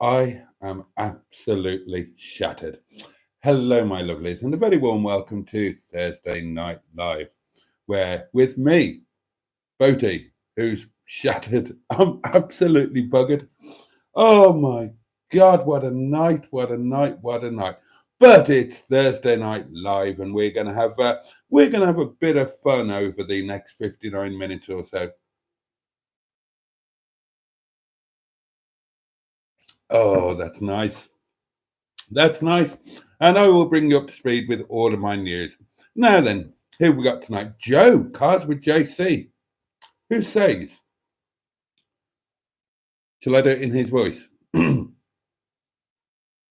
I am absolutely shattered. Hello, my lovelies, and a very warm welcome to Thursday Night Live, where with me, Boaty, who's shattered. I'm absolutely buggered. Oh my God, what a night, what a night, what a night. But it's Thursday Night Live, and we're gonna have a bit of fun over the next 59 minutes or so. Oh, that's nice. That's nice. And I will bring you up to speed with all of my news. Now then, who have we got tonight? Joe, Cars with JC. Who says? Shall I do it in his voice?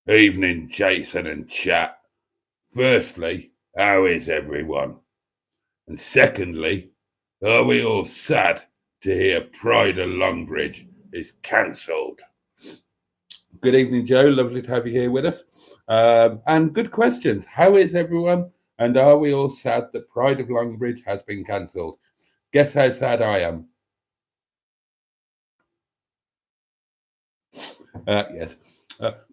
Evening, Jason and chat. Firstly, how is everyone? And secondly, are we all sad to hear Pride of Longbridge is cancelled? Good evening, Joe. Lovely to have you here with us. And good questions. How is everyone? And are we all sad that Pride of Longbridge has been cancelled? Guess how sad I am. Yes.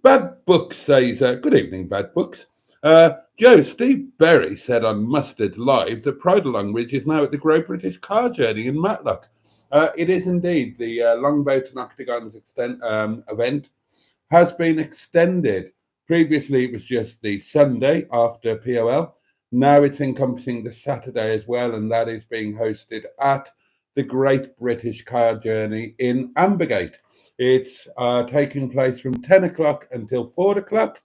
Bad Books says, good evening, Bad Books. Joe, Steve Berry said on Mustard Live that Pride of Longbridge is now at the Great British Car Journey in Matlock. It is indeed. The Longboat and Octagons event has been extended. Previously, it was just the Sunday after POL. Now it's encompassing the Saturday as well, and that is being hosted at the Great British Car Journey in Ambergate. It's taking place from 10 o'clock until 4 o'clock.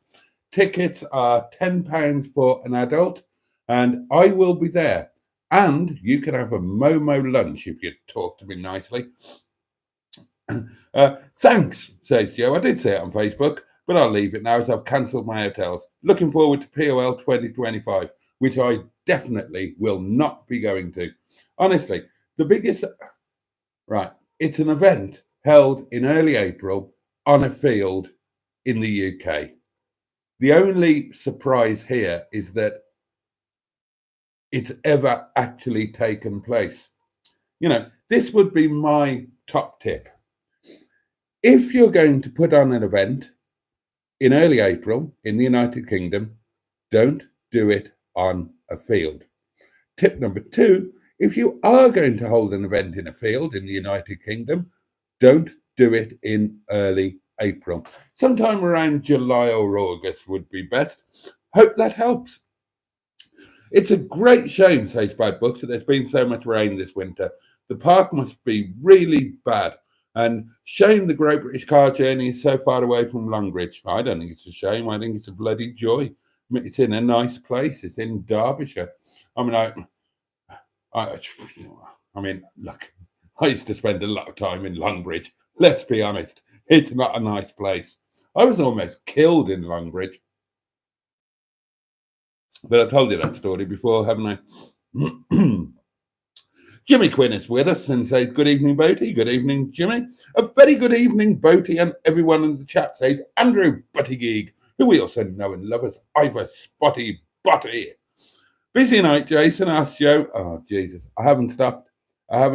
Tickets are £10 for an adult, and I will be there. And you can have a Momo lunch if you talk to me nicely. Thanks, says Joe. I did say it on Facebook, but I'll leave it now as I've cancelled my hotels. Looking forward to POL 2025, which I definitely will not be going to. Honestly, the biggest... Right, it's an event held in early April on a field in the UK. The only surprise here is that it's ever actually taken place. You know, this would be my top tip. If you're going to put on an event in early April in the United Kingdom, don't do it on a field. Tip number 2, if you are going to hold an event in a field in the United Kingdom, don't do it in early April. Sometime around July or August would be best. Hope that helps. It's a great shame, says Bad Books, that there's been so much rain this winter. The park must be really bad. And shame the Great British Car Journey is so far away from Longbridge. I don't think it's a shame. I think it's a bloody joy. It's in a nice place. It's in Derbyshire. Look, I used to spend a lot of time in Longbridge. Let's be honest, it's not a nice place. I was almost killed in Longbridge. But I've told you that story before, haven't I? Jimmy Quinn is with us and says, good evening, Boaty. Good evening, Jimmy. A very good evening, Boaty, and everyone in the chat says, Andrew Buttigieg, who we also know and love as Ivor Spotty Butty. Busy night, Jason, asked Joe. Oh, Jesus, I haven't stopped. I've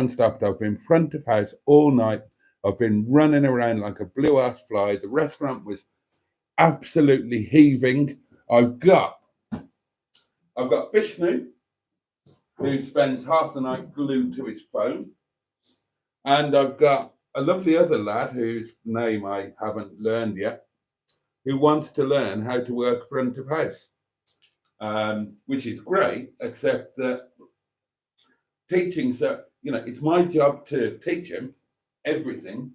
been front of house all night. I've been running around like a blue-ass fly. The restaurant was absolutely heaving. I've got Vishnu, who spends half the night glued to his phone. And I've got a lovely other lad whose name I haven't learned yet, who wants to learn how to work front of house, which is great, except that teaching, so, it's my job to teach him everything.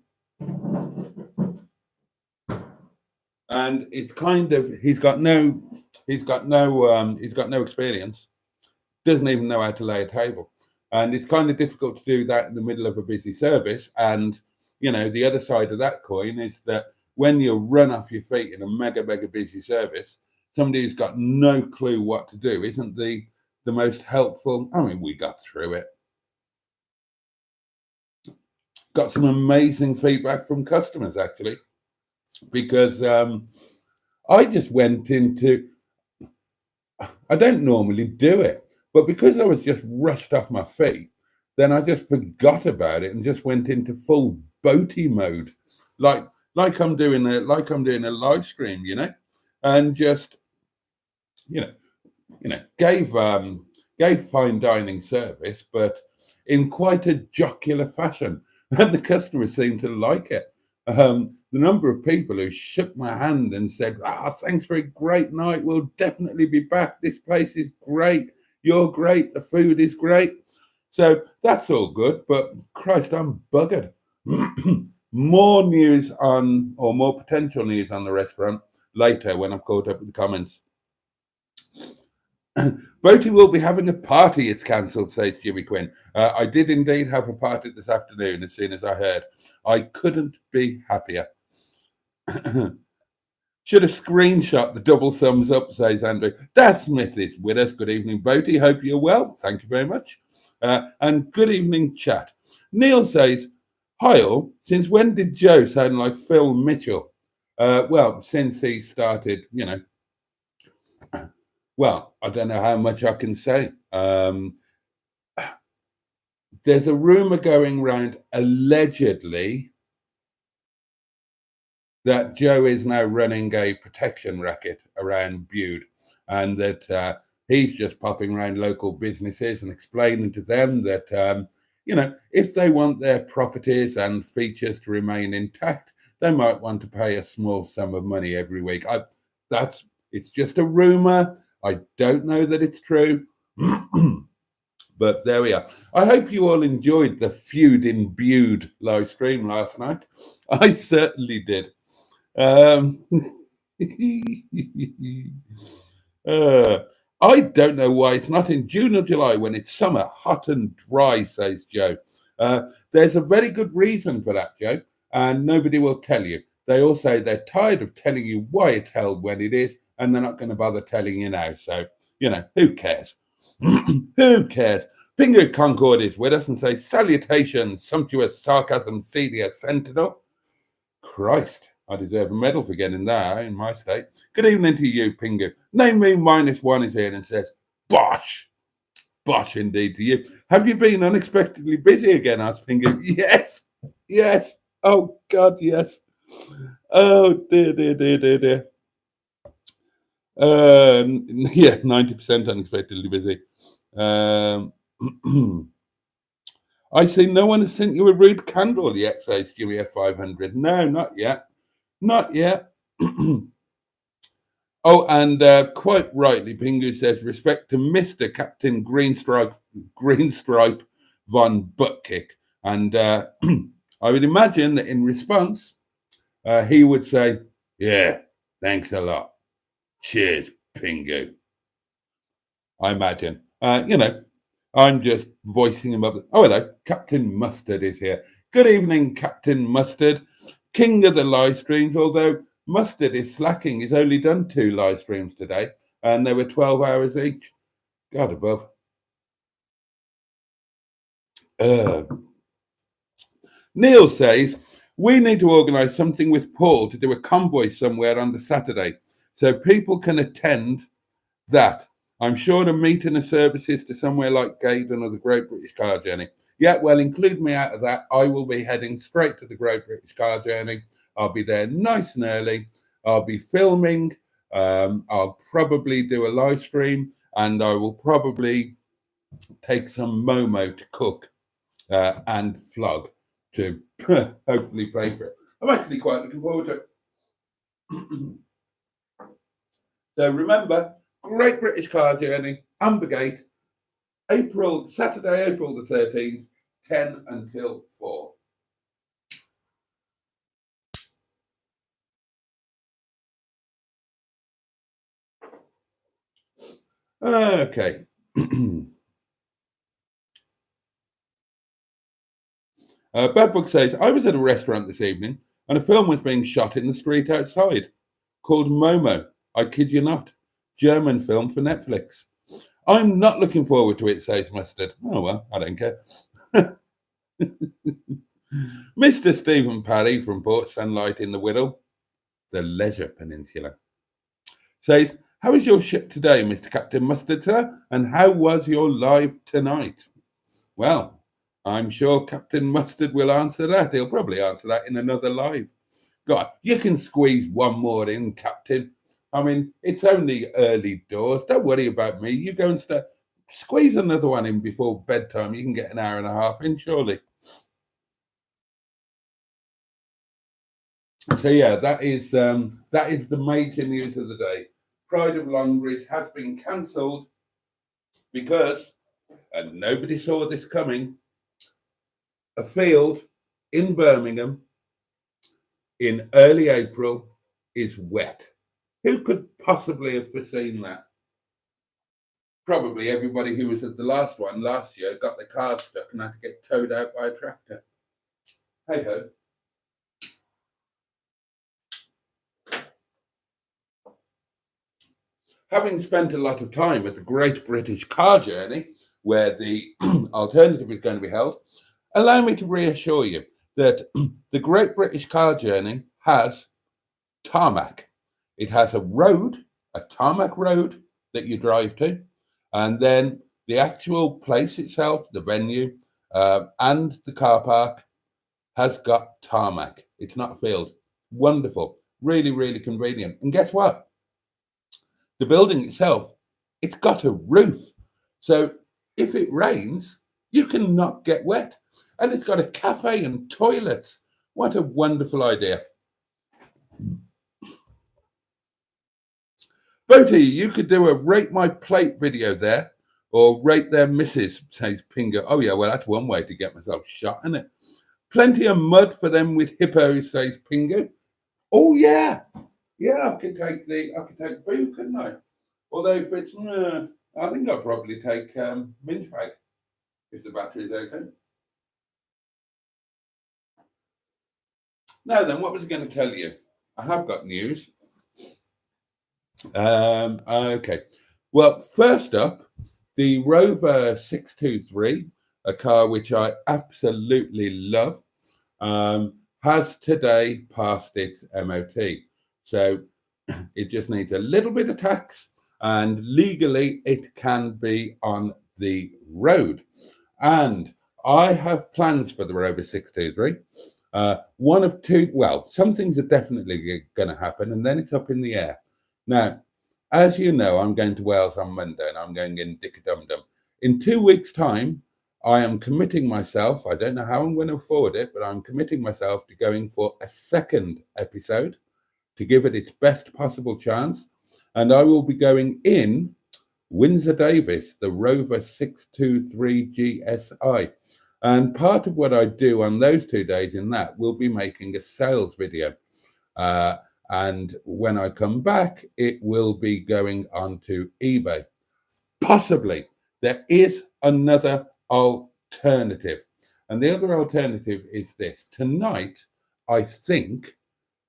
And it's kind of, he's got no experience. Doesn't even know how to lay a table, and it's kind of difficult to do that in the middle of a busy service. And the other side of that coin is that when you run off your feet in a mega busy service, somebody who's got no clue what to do isn't the most helpful. I mean, we got through it. Got some amazing feedback from customers actually, because I just went into, I don't normally do it, but because I was just rushed off my feet, then I just forgot about it and just went into full Boaty mode. Like like I'm doing a live stream, and just you know gave fine dining service, but in quite a jocular fashion, and the customers seemed to like it. The number of people who shook my hand and said, thanks for a great night. We'll definitely be back. This place is great. You're great. The food is great. So that's all good. But Christ, I'm buggered. More news more potential news on the restaurant later when I've caught up with the comments. Boaty will be having a party. It's cancelled, says Jimmy Quinn. I did indeed have a party this afternoon as soon as I heard. I couldn't be happier. Should have screenshot the double thumbs up, says Andrew. Dad Smith is with us. Good evening, Boaty. Hope you're well. Thank you very much. And good evening, chat. Neil says, hi all. Since when did Joe sound like Phil Mitchell? Well, since he started, well, I don't know how much I can say. There's a rumor going around, allegedly, that Joe is now running a protection racket around Bude, and that he's just popping around local businesses and explaining to them that, if they want their properties and features to remain intact, they might want to pay a small sum of money every week. It's just a rumor. I don't know that it's true, but there we are. I hope you all enjoyed the Feud in Bude live stream last night. I certainly did. I don't know why it's not in June or July when it's summer, hot and dry, says Joe. There's a very good reason for that, Joe, and nobody will tell you. They all say they're tired of telling you why it's held when it is, and they're not going to bother telling you now. So, who cares? Who cares? Pingu Concord is with us and says, salutations, sumptuous sarcasm, Celia Sentinel. Christ, I deserve a medal for getting that in my state. Good evening to you, Pingu. Name me -1 is here and says, bosh. Bosh indeed to you. Have you been unexpectedly busy again, asks Pingu. Yes. Oh, God, yes. Oh, dear. 90% unexpectedly busy. I see no one has sent you a rude candle yet, says Jimmy F500. No, not yet. Not yet. Oh, and quite rightly, Pingu says, respect to Mr. Captain Greenstripe von Buttkick. And I would imagine that in response, he would say, yeah, thanks a lot. Cheers, Pingu. I imagine. I'm just voicing him up. Oh, hello. Captain Mustard is here. Good evening, Captain Mustard. King of the live streams, although Mustard is slacking. He's only done 2 live streams today, and they were 12 hours each. God above. Neil says, we need to organise something with Paul to do a convoy somewhere on the Saturday so people can attend that. I'm sure the meeting of services to somewhere like Gaydon or the Great British Car Journey. Yeah, well, include me out of that. I will be heading straight to the Great British Car Journey. I'll be there nice and early. I'll be filming. I'll probably do a live stream, and I will probably take some Momo to cook and flog to hopefully pay for it. I'm actually quite looking forward to it. So remember, Great British Car Journey, Ambergate, Saturday, April the 13th, 10 until 4. Okay. Bad Book says, I was at a restaurant this evening and a film was being shot in the street outside called Momo. I kid you not. German film for Netflix. I'm not looking forward to it, says Mustard. Oh, well, I don't care. Mr. Stephen Parry from Port Sunlight in the Whittle, the Leisure Peninsula, says, how is your ship today, Mr. Captain Mustard, sir? And how was your live tonight? Well, I'm sure Captain Mustard will answer that. He'll probably answer that in another live. Go on, you can squeeze one more in, Captain. I mean, it's only early doors. Don't worry about me. You go and squeeze another one in before bedtime. You can get an hour and a half in, surely. So yeah, that is the major news of the day. Pride of Longridge has been cancelled because, and nobody saw this coming, a field in Birmingham in early April is wet. Who could possibly have foreseen that? Probably everybody who was at the last one last year got their car stuck and had to get towed out by a tractor. Hey ho. Having spent a lot of time at the Great British Car Journey, where the alternative is going to be held, allow me to reassure you that the Great British Car Journey has tarmac. It has a road, a tarmac road that you drive to, and then the actual place itself, the venue, and the car park has got tarmac. It's not a field. Wonderful. Really, really convenient. And guess what? The building itself, it's got a roof. So if it rains, you can not get wet. And it's got a cafe and toilets. What a wonderful idea. Boaty, you could do a rate my plate video there, or rate their missus, says Pingo. Oh yeah, well that's one way to get myself shot, isn't it? Plenty of mud for them with hippos, says Pingo. Oh yeah, yeah, I could take Boo, couldn't I? Although if it's, I think I'll probably take Mince Bag if the battery's okay. Now then, what was I going to tell you? I have got news. Okay. Well, first up, the Rover 623, a car which I absolutely love, has today passed its MOT. So it just needs a little bit of tax, and legally it can be on the road. And I have plans for the Rover 623. One of two, well, some things are definitely going to happen, and then it's up in the air. Now, as you know, I'm going to Wales on Monday, and I'm going in Dick-a-Dum-Dum. In 2 weeks' time, I am committing myself, I don't know how I'm going to afford it, but I'm committing myself to going for a second episode to give it its best possible chance. And I will be going in Windsor Davis, the Rover 623 GSI. And part of what I do on those 2 days in that will be making a sales video. And when I come back, it will be going onto eBay. Possibly. There is another alternative. And the other alternative is this. Tonight, I think,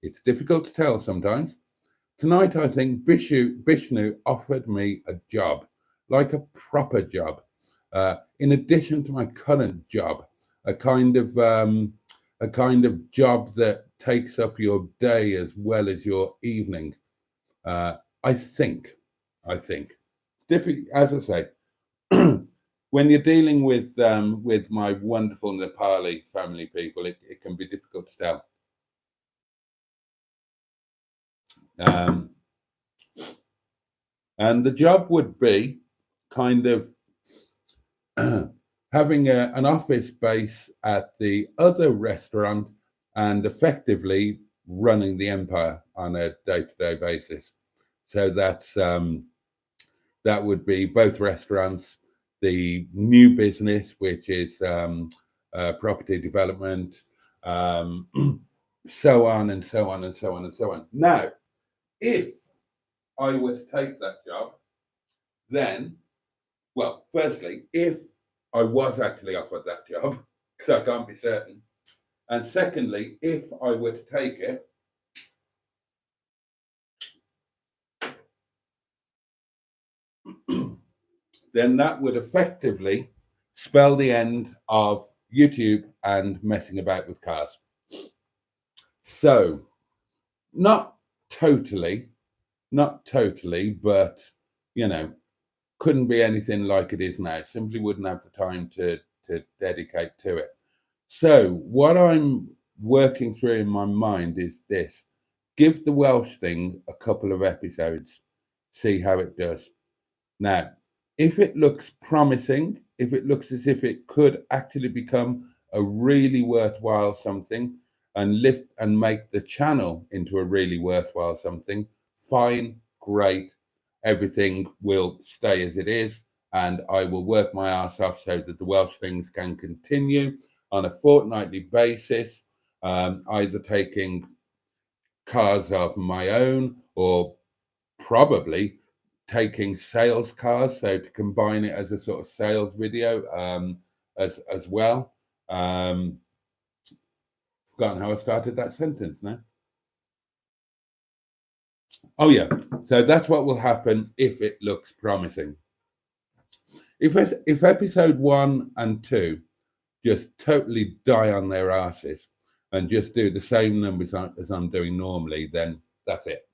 it's difficult to tell sometimes, tonight I think Bishnu offered me a job, like a proper job, in addition to my current job, a kind of job that takes up your day as well as your evening. I think, as I say, when you're dealing with my wonderful Nepali family people, it can be difficult to tell. And the job would be kind of having an office base at the other restaurant and effectively running the empire on a day-to-day basis. So that would be both restaurants, the new business, which is property development, so on and so on and so on and so on. Now, if I were to take that job, then, well, firstly, if I was actually offered that job, because I can't be certain, and secondly, if I were to take it, then that would effectively spell the end of YouTube and messing about with cars. So, not totally, but, you know, couldn't be anything like it is now. Simply wouldn't have the time to dedicate to it. So what I'm working through in my mind is this: give the Welsh thing a couple of episodes, see how it does. Now, if it looks promising, if it looks as if it could actually become a really worthwhile something and lift and make the channel into a really worthwhile something, fine, great. Everything will stay as it is, and I will work my ass off so that the Welsh things can continue on a fortnightly basis, either taking cars of my own or probably taking sales cars, so to combine it as a sort of sales video as well. Um, Forgotten how I started that sentence now. Oh yeah, so that's what will happen if it looks promising. If episode 1 and 2 just totally die on their asses and just do the same numbers as I'm doing normally, then that's it.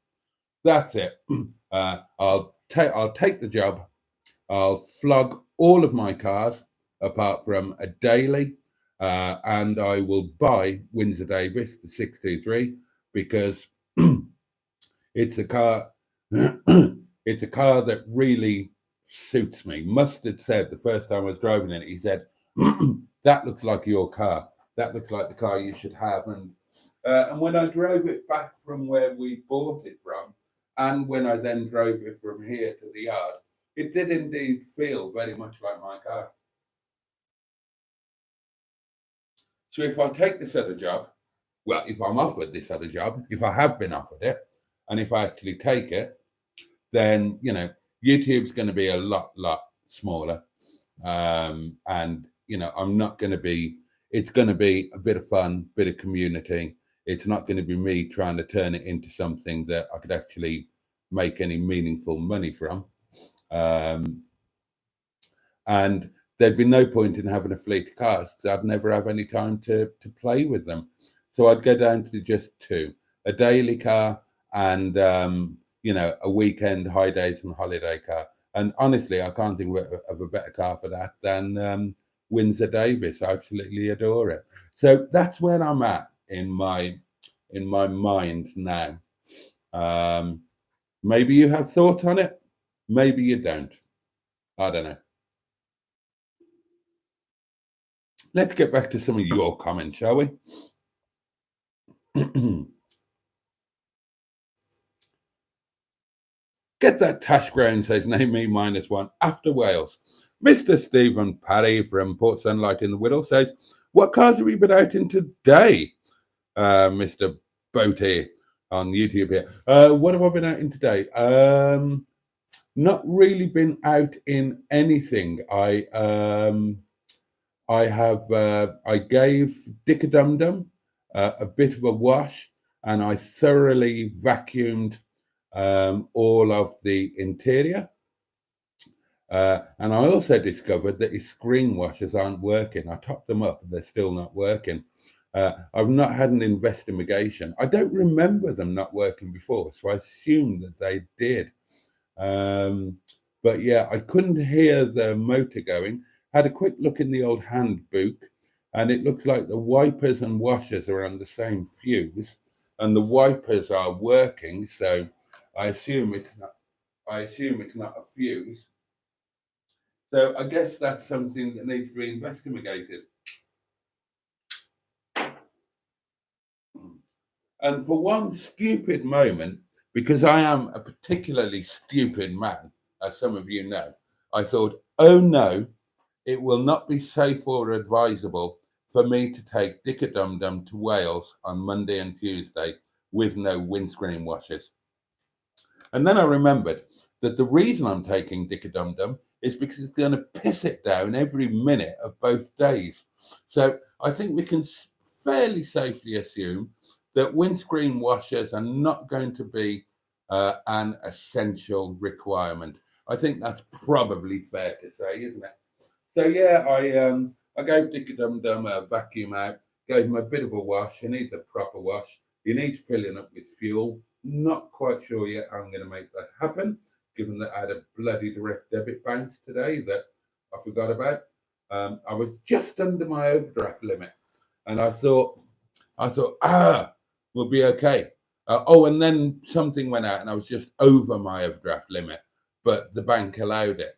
That's it. I'll take the job. I'll flog all of my cars apart from a daily, and I will buy Windsor Davis, the 623, because it's a car. It's a car that really suits me. Mustard said the first time I was driving it, he said, "That looks like your car. That looks like the car you should have." And when I drove it back from where we bought it from, and when I then drove it from here to the yard, it did indeed feel very much like my car. So if I take this other job, well, if I'm offered this other job, if I have been offered it, and if I actually take it, then YouTube's going to be a lot smaller, and I'm not going to be. It's going to be a bit of fun, bit of community. It's not going to be me trying to turn it into something that I could actually make any meaningful money from. And there'd be no point in having a fleet of cars because I'd never have any time to play with them. So I'd go down to just two: a daily car and a weekend, high days and holiday car. And honestly, I can't think of a better car for that than Windsor Davis. I absolutely adore it. So that's where I'm at in my mind now. Maybe you have thoughts on it. Maybe you don't. I don't know. Let's get back to some of your comments, shall we? Get that Tash ground, says name me -1 after Wales. Mr. Stephen Parry from Port Sunlight in the Whittle says, what cars have we been out in today? Mr. Boaty on YouTube here. What have I been out in today? Not really been out in anything. I gave Dick a Dum Dum a bit of a wash, and I thoroughly vacuumed all of the interior. And I also discovered that his screen washers aren't working. I topped them up, they're still not working. I've not had an investigation. I don't remember them not working before, so I assumed that they did. But yeah, I couldn't hear the motor going. Had a quick look in the old handbook, and it looks like the wipers and washers are on the same fuse, and the wipers are working. So I assume it's not. I assume it's not a fuse. So I guess that's something that needs to be investigated. And for one stupid moment, because I am a particularly stupid man, as some of you know, I thought, oh no, it will not be safe or advisable for me to take Dick a Dum Dum to Wales on Monday and Tuesday with no windscreen washers. And then I remembered that the reason I'm taking Dick a Dum Dum is because it's going to piss it down every minute of both days. So I think we can fairly safely assume that windscreen washers are not going to be an essential requirement. I think that's probably fair to say, isn't it? So yeah, I gave Dick a Dum Dum a vacuum out, gave him a bit of a wash. He needs a proper wash. He needs filling up with fuel. Not quite sure yet how I'm going to make that happen, given that I had a bloody direct debit bounce today that I forgot about. I was just under my overdraft limit, and I thought, I thought, we'll be okay. Oh, and then something went out, and I was just over my overdraft limit, but the bank allowed it.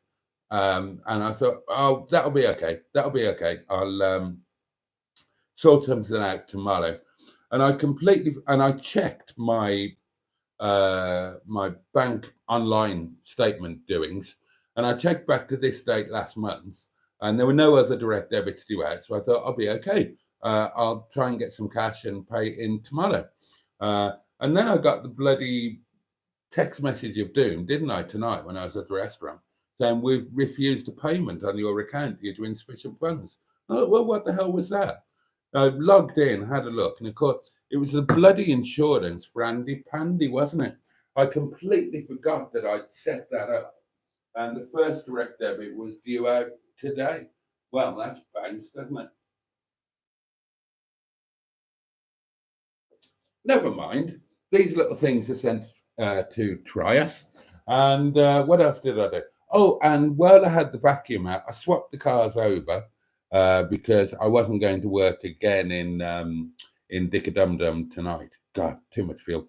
And I thought, oh, that'll be okay. That'll be okay. I'll sort something out tomorrow. And I checked my bank online statement doings, and I checked back to this date last month, and there were no other direct debits due out. So I thought I'll be okay. I'll try and get some cash and pay in tomorrow. And then I got the bloody text message of doom, didn't I, tonight when I was at the restaurant, saying we've refused a payment on your account due to insufficient funds. Oh, well, what the hell was that? I logged in, had a look, and of course, it was the bloody insurance for Andy Pandy, wasn't it? I completely forgot that I'd set that up. And the first direct debit was due out today. Well, that's bangs, doesn't it? Never mind. These little things are sent to try us. And what else did I do? Oh, and while I had the vacuum out, I swapped the cars over because I wasn't going to work again in Dickadum tonight. God, too much fuel.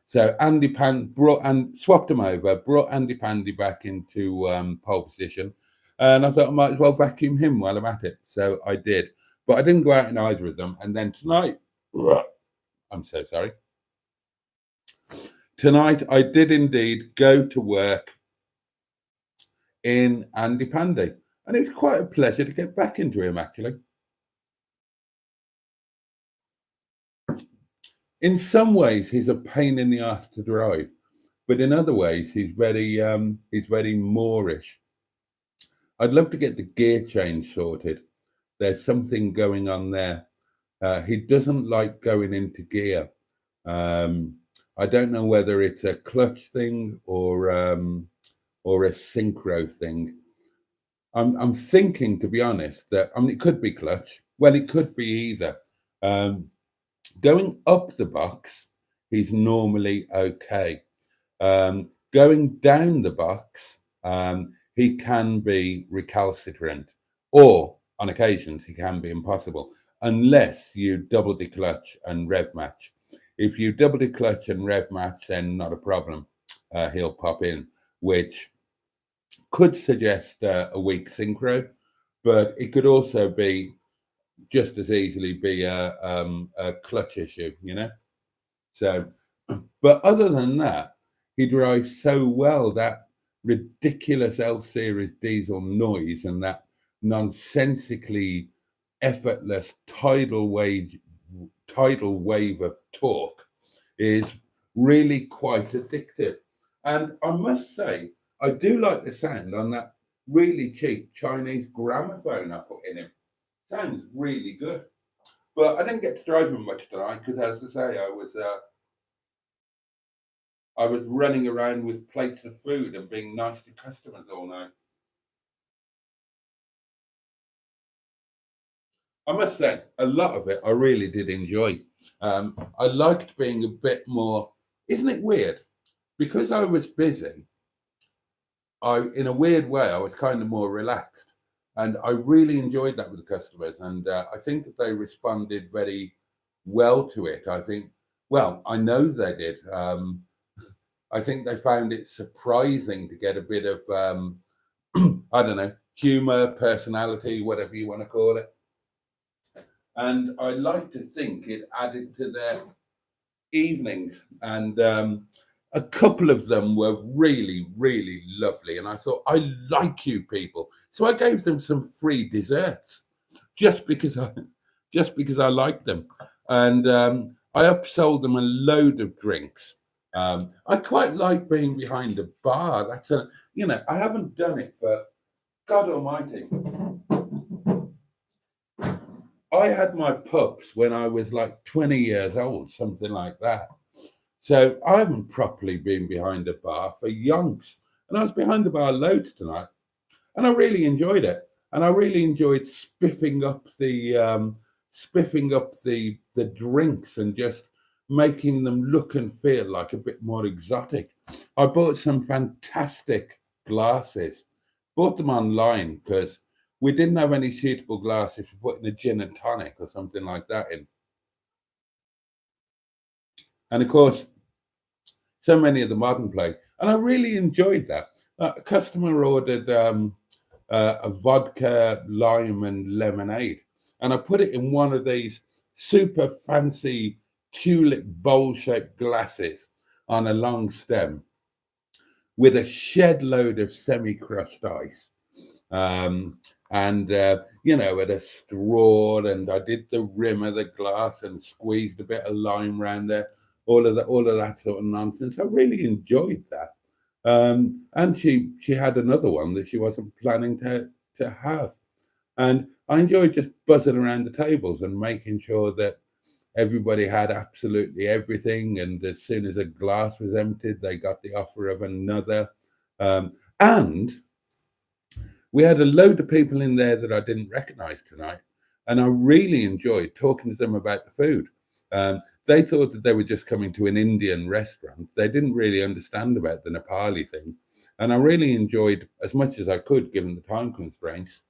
So Andy Pan brought and swapped them over, brought Andy Pandy back into pole position, and I thought I might as well vacuum him while I'm at it. So I did, but I didn't go out in either of them. And then tonight, I'm so sorry. Tonight I did indeed go to work in Andy Pandy, and it was quite a pleasure to get back into him actually. In some ways, he's a pain in the ass to drive, but in other ways, he's very Moorish. I'd love to get the gear change sorted. There's something going on there. He doesn't like going into gear. I don't know whether it's a clutch thing or a synchro thing. I'm thinking, to be honest, that it could be clutch. Well, it could be either. Going up the box, he's normally okay. Going down the box, he can be recalcitrant, or on occasions he can be impossible, unless you double declutch and rev match. If you double declutch and rev match, then not a problem. He'll pop in, which could suggest a weak synchro, but it could also be just as easily be a clutch issue, you know. So, but other than that, he drives so well. That ridiculous L series diesel noise and that nonsensically effortless tidal wave of torque is really quite addictive. And I must say, I do like the sound on that really cheap Chinese gramophone I put in him. Sounds really good. But I didn't get to drive him much tonight because, as I say, I was running around with plates of food and being nice to customers all night. I must say, a lot of it I really did enjoy. I liked being a bit more. Isn't it weird? Because I was busy, in a weird way, I was kind of more relaxed. And I really enjoyed that with the customers. And I think that they responded very well to it. I know they did. I think they found it surprising to get a bit of, I don't know, humor, personality, whatever you want to call it. And I like to think it added to their evenings. And a couple of them were really, really lovely. And I thought, I like you people. So I gave them some free desserts just because I liked them. And I upsold them a load of drinks. I quite like being behind a bar. I haven't done it for God Almighty. I had my pups when I was like 20 years old, something like that. So I haven't properly been behind a bar for yonks. And I was behind the bar loads tonight. And I really enjoyed it. And I really enjoyed spiffing up the drinks and just making them look and feel like a bit more exotic. I bought some fantastic glasses. Bought them online because we didn't have any suitable glasses for putting a gin and tonic or something like that in. And of course, so many of the modern play, and I really enjoyed that. A customer ordered a vodka, lime, and lemonade, and I put it in one of these super fancy tulip bowl-shaped glasses on a long stem with a shed load of semi-crushed ice. Um, and with a straw, and I did the rim of the glass and squeezed a bit of lime around there, all of that sort of nonsense. I really enjoyed that. And she had another one that she wasn't planning to have. And I enjoyed just buzzing around the tables and making sure that everybody had absolutely everything. And as soon as a glass was emptied, they got the offer of another. And we had a load of people in there that I didn't recognize tonight. And I really enjoyed talking to them about the food. They thought that they were just coming to an Indian restaurant. They didn't really understand about the Nepali thing. And I really enjoyed, as much as I could, given the time constraints,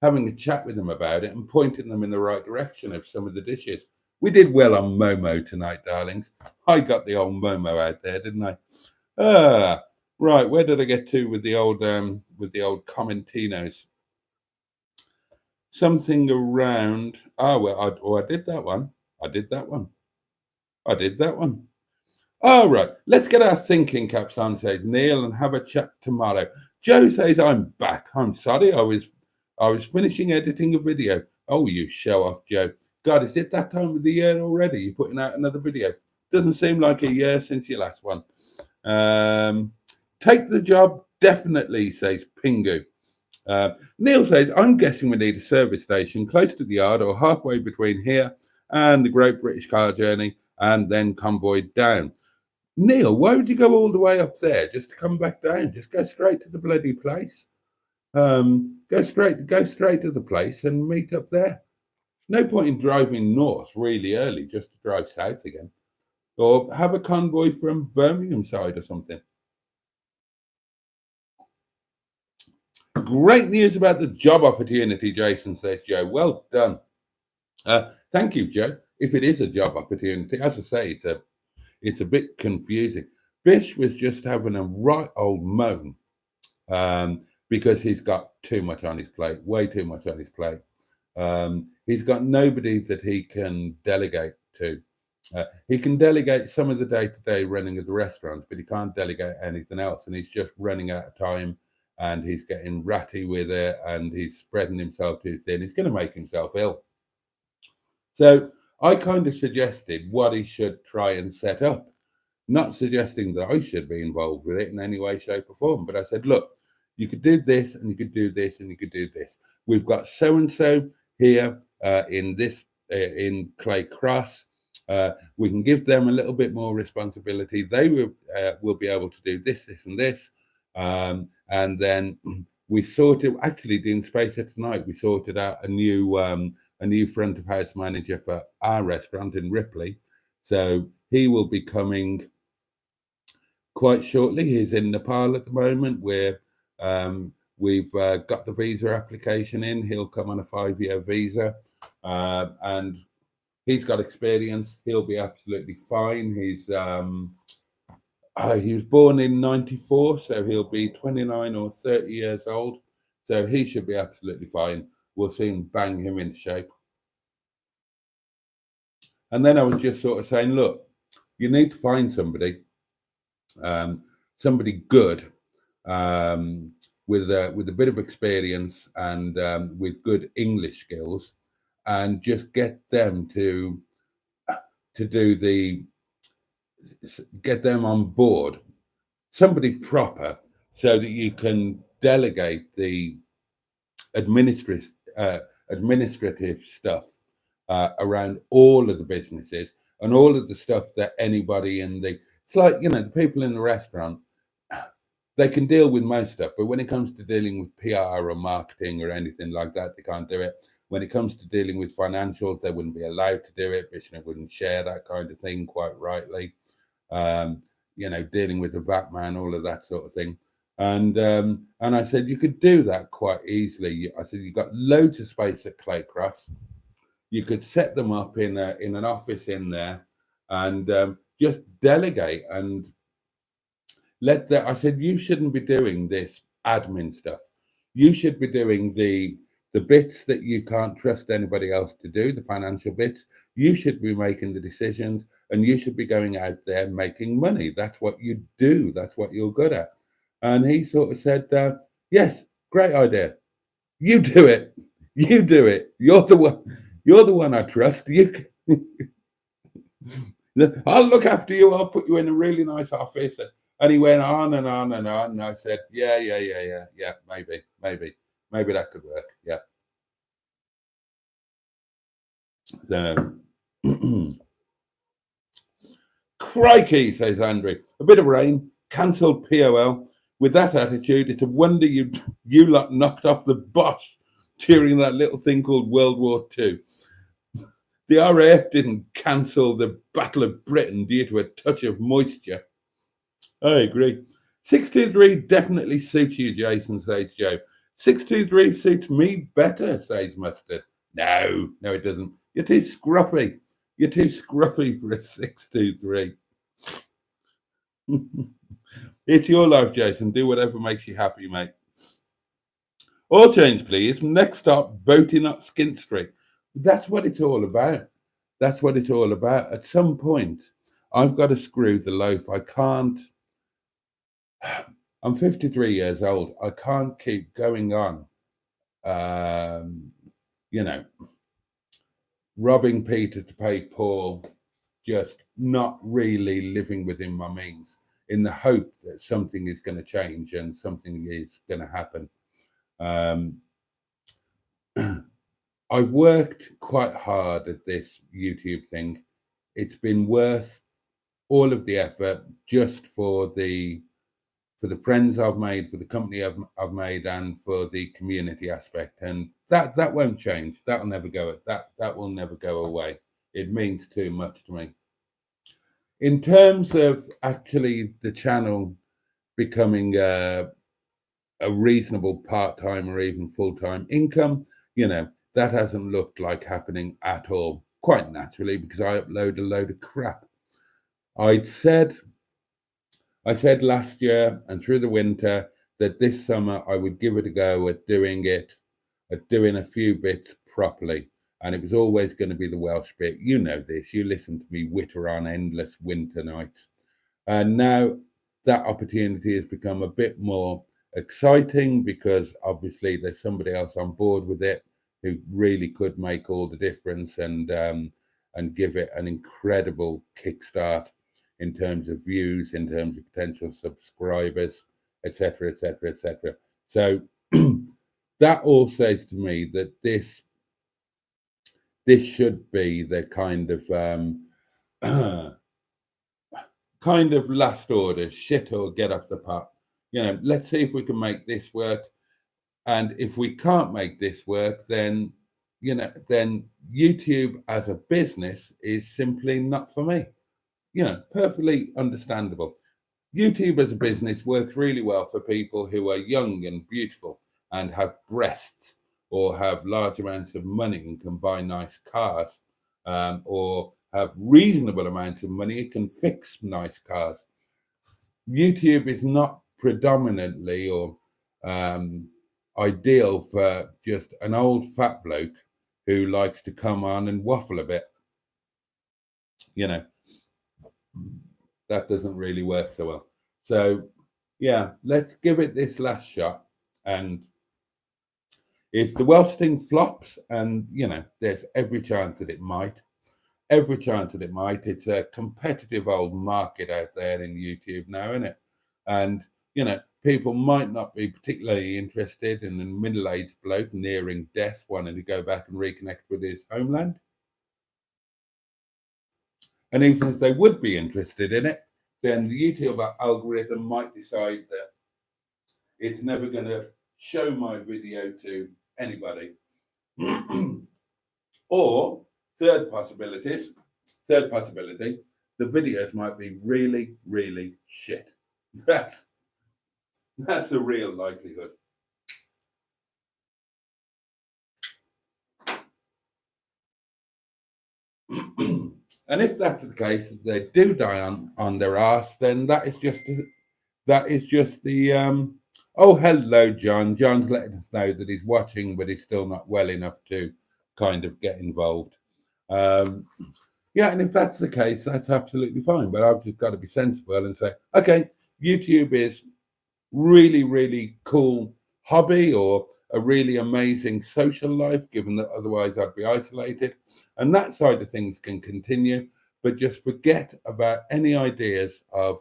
having a chat with them about it and pointing them in the right direction of some of the dishes. We did well on Momo tonight, darlings. I got the old Momo out there, didn't I? Right, where did I get to with the old Commentinos? Something around. I did that one. I did that one. All right, let's get our thinking caps on, says Neil, and have a chat tomorrow. Joe says I'm back. I'm sorry, I was finishing editing a video. Oh, you show off, Joe. God, is it that time of the year already? You're putting out another video. Doesn't seem like a year since your last one. Take the job, definitely, says Pingu. Neil says, I'm guessing we need a service station close to the yard or halfway between here and the Great British Car Journey, and then convoyed down. Neil, why would you go all the way up there just to come back down? Just go straight to the bloody place. Go straight to the place and meet up there. No point in driving north really early just to drive south again. Or have a convoy from Birmingham side or something. Great news about the job opportunity, Jason, says Joe. Well done. Thank you, Joe. If it is a job opportunity, as I say, it's a bit confusing. Bish was just having a right old moan because he's got too much on his plate, way too much on his plate. He's got nobody that he can delegate to. He can delegate some of the day-to-day running of the restaurants, but he can't delegate anything else. And he's just running out of time, and he's getting ratty with it, and he's spreading himself too thin. He's going to make himself ill. So I kind of suggested what he should try and set up, not suggesting that I should be involved with it in any way, shape, or form. But I said, look, you could do this, and you could do this, and you could do this. We've got so-and-so here in Clay Cross. We can give them a little bit more responsibility. They will be able to do this, this, and this. And then we sorted, actually, in Spacer tonight, we sorted out a new front of house manager for our restaurant in Ripley. So he will be coming quite shortly. He's in Nepal at the moment, where we've got the visa application in. He'll come on a 5-year visa, and he's got experience. He'll be absolutely fine. He was born in 94, so he'll be 29 or 30 years old. So he should be absolutely fine. We'll soon bang him into shape. And then I was just sort of saying, look, you need to find somebody good with a bit of experience and with good English skills, and just get them get them on board, somebody proper, so that you can delegate the administrative stuff around all of the businesses and all of the stuff that anybody it's like, the people in the restaurant, they can deal with most stuff, but when it comes to dealing with PR or marketing or anything like that, they can't do it. When it comes to dealing with financials, they wouldn't be allowed to do it. Bishop wouldn't share that kind of thing, quite rightly. Dealing with the VAT man, all of that sort of thing. And I said, you could do that quite easily. I said, you've got loads of space at Clay Cross. You could set them up in an office in there, and just delegate and let that. I said, you shouldn't be doing this admin stuff. You should be doing the bits that you can't trust anybody else to do, the financial bits. You should be making the decisions, and you should be going out there making money. That's what you do. That's what you're good at. And he sort of said, yes, great idea. You do it. You do it. You're the one. You're the one I trust. I'll look after you. I'll put you in a really nice office. And he went on and on and on. And I said, yeah, maybe that could work. Yeah. So, crikey, says Andrew. A bit of rain, cancelled POL. With that attitude, it's a wonder you lot knocked off the boss during that little thing called World War II. The RAF didn't cancel the Battle of Britain due to a touch of moisture. I agree. 623 definitely suits you, Jason, says Joe. 623 suits me better, says Mustard. No, it doesn't. You're too scruffy. You're too scruffy for a 623. It's your life, Jason. Do whatever makes you happy, mate. All change, please. Next stop, Boaty, not Skint Street. That's what it's all about. That's what it's all about. At some point, I've got to screw the loaf. I can't. I'm 53 years old. I can't keep going on, robbing Peter to pay Paul, just not really living within my means in the hope that something is going to change and something is going to happen. I've worked quite hard at this YouTube thing. It's been worth all of the effort just for the friends I've made, for the company I've made, and for the community aspect. And that won't change. That'll never go. That will never go away. It means too much to me. In terms of actually the channel becoming a reasonable part-time or even full-time income, that hasn't looked like happening at all, quite naturally, because I upload a load of crap. I said last year and through the winter that this summer I would give it a go at doing a few bits properly. And it was always going to be the Welsh bit. You know this. You listen to me witter on endless winter nights. And now that opportunity has become a bit more exciting because obviously there's somebody else on board with it who really could make all the difference and give it an incredible kickstart in terms of views, in terms of potential subscribers, etc., etc., etc. So that all says to me that this should be the kind of last order, shit or get off the pot. Let's see if we can make this work. And if we can't make this work, then YouTube as a business is simply not for me. Perfectly understandable. YouTube as a business works really well for people who are young and beautiful and have breasts or have large amounts of money and can buy nice cars, or have reasonable amounts of money and can fix nice cars. YouTube is not predominantly or ideal for just an old fat bloke who likes to come on and waffle a bit. That doesn't really work so well. So yeah, let's give it this last shot. And if the Welsh thing flops, and there's every chance that it might, it's a competitive old market out there in YouTube now, isn't it? And people might not be particularly interested in a middle-aged bloke nearing death wanting to go back and reconnect with his homeland. And even if they would be interested in it, then the YouTube algorithm might decide that it's never going to show my video to anybody. Or third possibility, the videos might be really, really shit. That's a real likelihood. And if that's the case, if they do die on their arse, then that is just the oh, hello, John. John's letting us know that he's watching, but he's still not well enough to kind of get involved. Um, yeah, and if that's the case, that's absolutely fine. But I've just got to be sensible and say, okay, YouTube is really, really cool hobby or a really amazing social life, given that otherwise I'd be isolated. And that side of things can continue, but just forget about any ideas of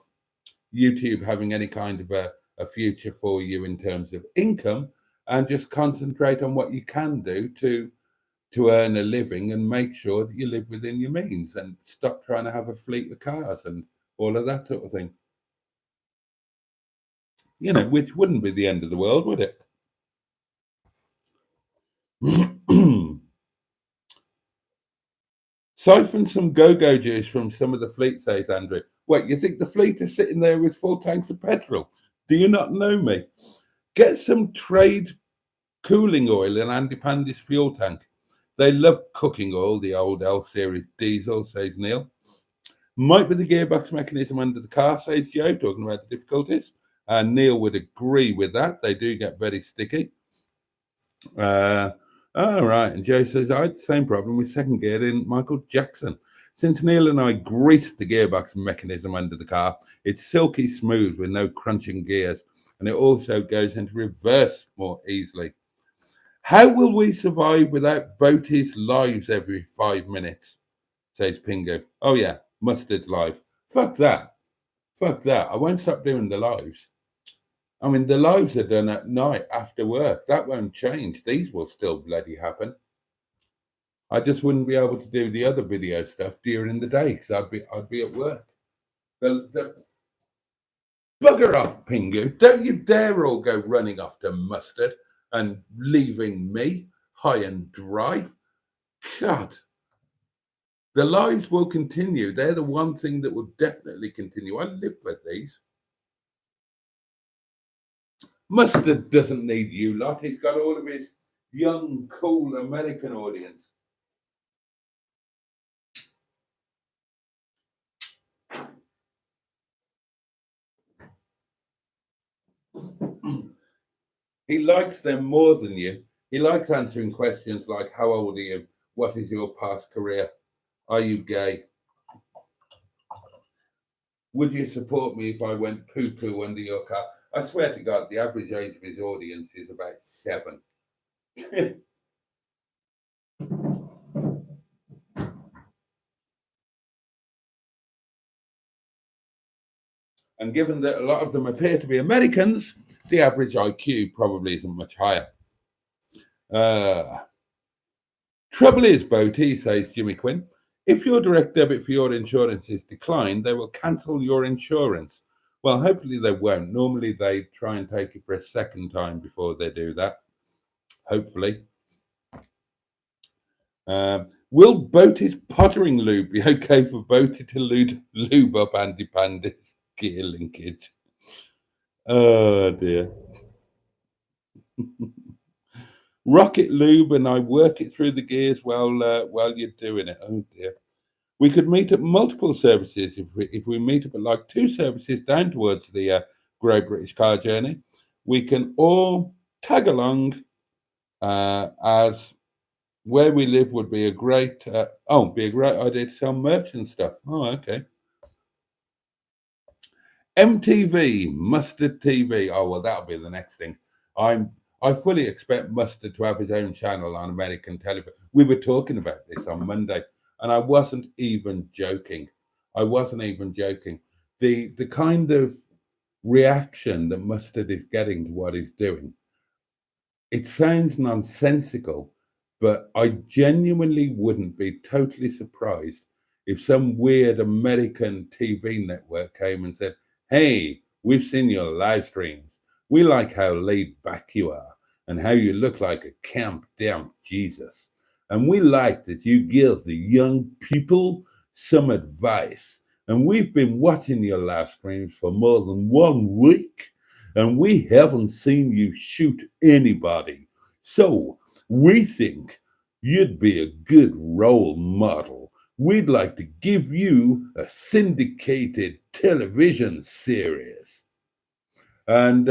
YouTube having any kind of a future for you in terms of income, and just concentrate on what you can do to earn a living and make sure that you live within your means and stop trying to have a fleet of cars and all of that sort of thing. Which wouldn't be the end of the world, would it? Siphon some go-go juice from some of the fleet, says Andrew. Wait, you think the fleet is sitting there with full tanks of petrol? Do you not know me? Get some trade cooling oil in Andy Pandy's fuel tank. They love cooking oil, the old L series diesel, says Neil. Might be the gearbox mechanism under the car, says Joe, talking about the difficulties. And Neil would agree with that. They do get very sticky. All right. And Joe says, I had the same problem with second gear in Michael Jackson. Since Neil and I greased the gearbox mechanism under the car, it's silky smooth with no crunching gears. And it also goes into reverse more easily. How will we survive without Boaty's lives every 5 minutes? Says Pingo. Oh, yeah. Mustard's live. Fuck that. Fuck that. I won't stop doing the lives. I mean, the lives are done at night after work. That won't change. These will still bloody happen. I just wouldn't be able to do the other video stuff during the day because I'd be at work. The bugger off, Pingu. Don't you dare all go running off to Mustard and leaving me high and dry. God. The lives will continue. They're the one thing that will definitely continue. I live for these. Mustard doesn't need you lot. He's got all of his young, cool American audience. He likes them more than you. He likes answering questions like, how old are you? What is your past career? Are you gay? Would you support me if I went poo-poo under your car? I swear to God, the average age of his audience is about 7. And given that a lot of them appear to be Americans, the average IQ probably isn't much higher. Trouble is, Boaty, says Jimmy Quinn, if your direct debit for your insurance is declined, they will cancel your insurance. Well, hopefully they won't. Normally they try and take it for a second time before they do that. Hopefully. Will Boaty's pottering lube be okay for Boaty to lube up Andy Pandy's gear linkage? Oh dear. Rocket lube and I work it through the gears while you're doing it. Oh dear. We could meet at multiple services if we meet up at like 2 services down towards the Great British Car Journey. We can all tag along as where we live would be a great idea to sell merch and stuff. Oh, okay. MTV, Mustard TV. Oh well, that'll be the next thing. I fully expect Mustard to have his own channel on American television. We were talking about this on Monday. And I wasn't even joking. The kind of reaction that Mustard is getting to what he's doing, it sounds nonsensical, but I genuinely wouldn't be totally surprised if some weird American TV network came and said, hey, we've seen your live streams. We like how laid back you are and how you look like a camp damn Jesus. And we like that you give the young people some advice. And we've been watching your live streams for more than 1 week, and we haven't seen you shoot anybody. So we think you'd be a good role model. we'd like to give you a syndicated television series. And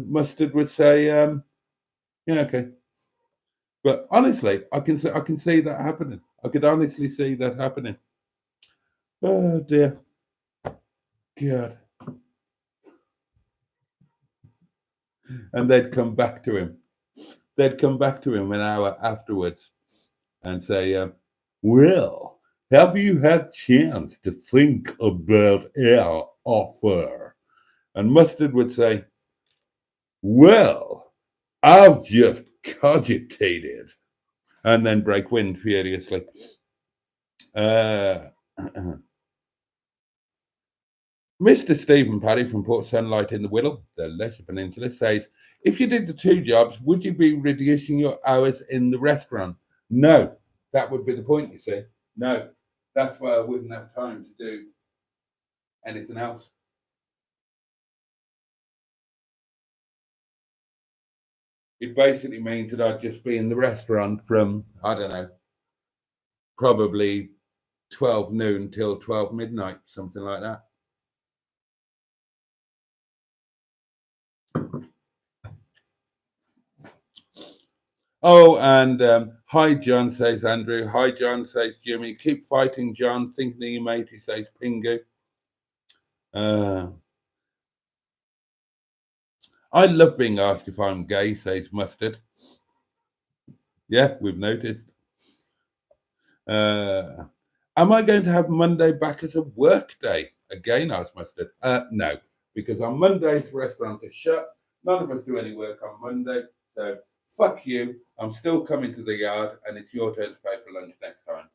Mustard would say, yeah, okay. But honestly, I can see that happening. I could honestly see that happening. Oh dear. God. And they'd come back to him. They'd come back to him an hour afterwards and say, well, have you had chance to think about our offer? And Mustard would say, well, I've just cogitated. And then break wind furiously. Mr. Stephen Paddy from Port Sunlight in the Whittle, the Lesser Peninsula, says, if you did the two jobs, would you be reducing your hours in the restaurant? No, that would be the point, you see. No, that's why I wouldn't have time to do anything else. It basically means that I'd just be in the restaurant from, I don't know, probably 12 noon till 12 midnight, something like that. Oh, and hi, John, says Andrew. Hi, John, says Jimmy. Keep fighting, John. Think of your matey, says Pingu. I love being asked if I'm gay, says Mustard. Yeah, we've noticed. Am I going to have Monday back as a work day? Again, asked Mustard. No, because on Mondays, restaurants are shut. None of us do any work on Monday. So fuck you. I'm still coming to the yard, and it's your turn to pay for lunch next time.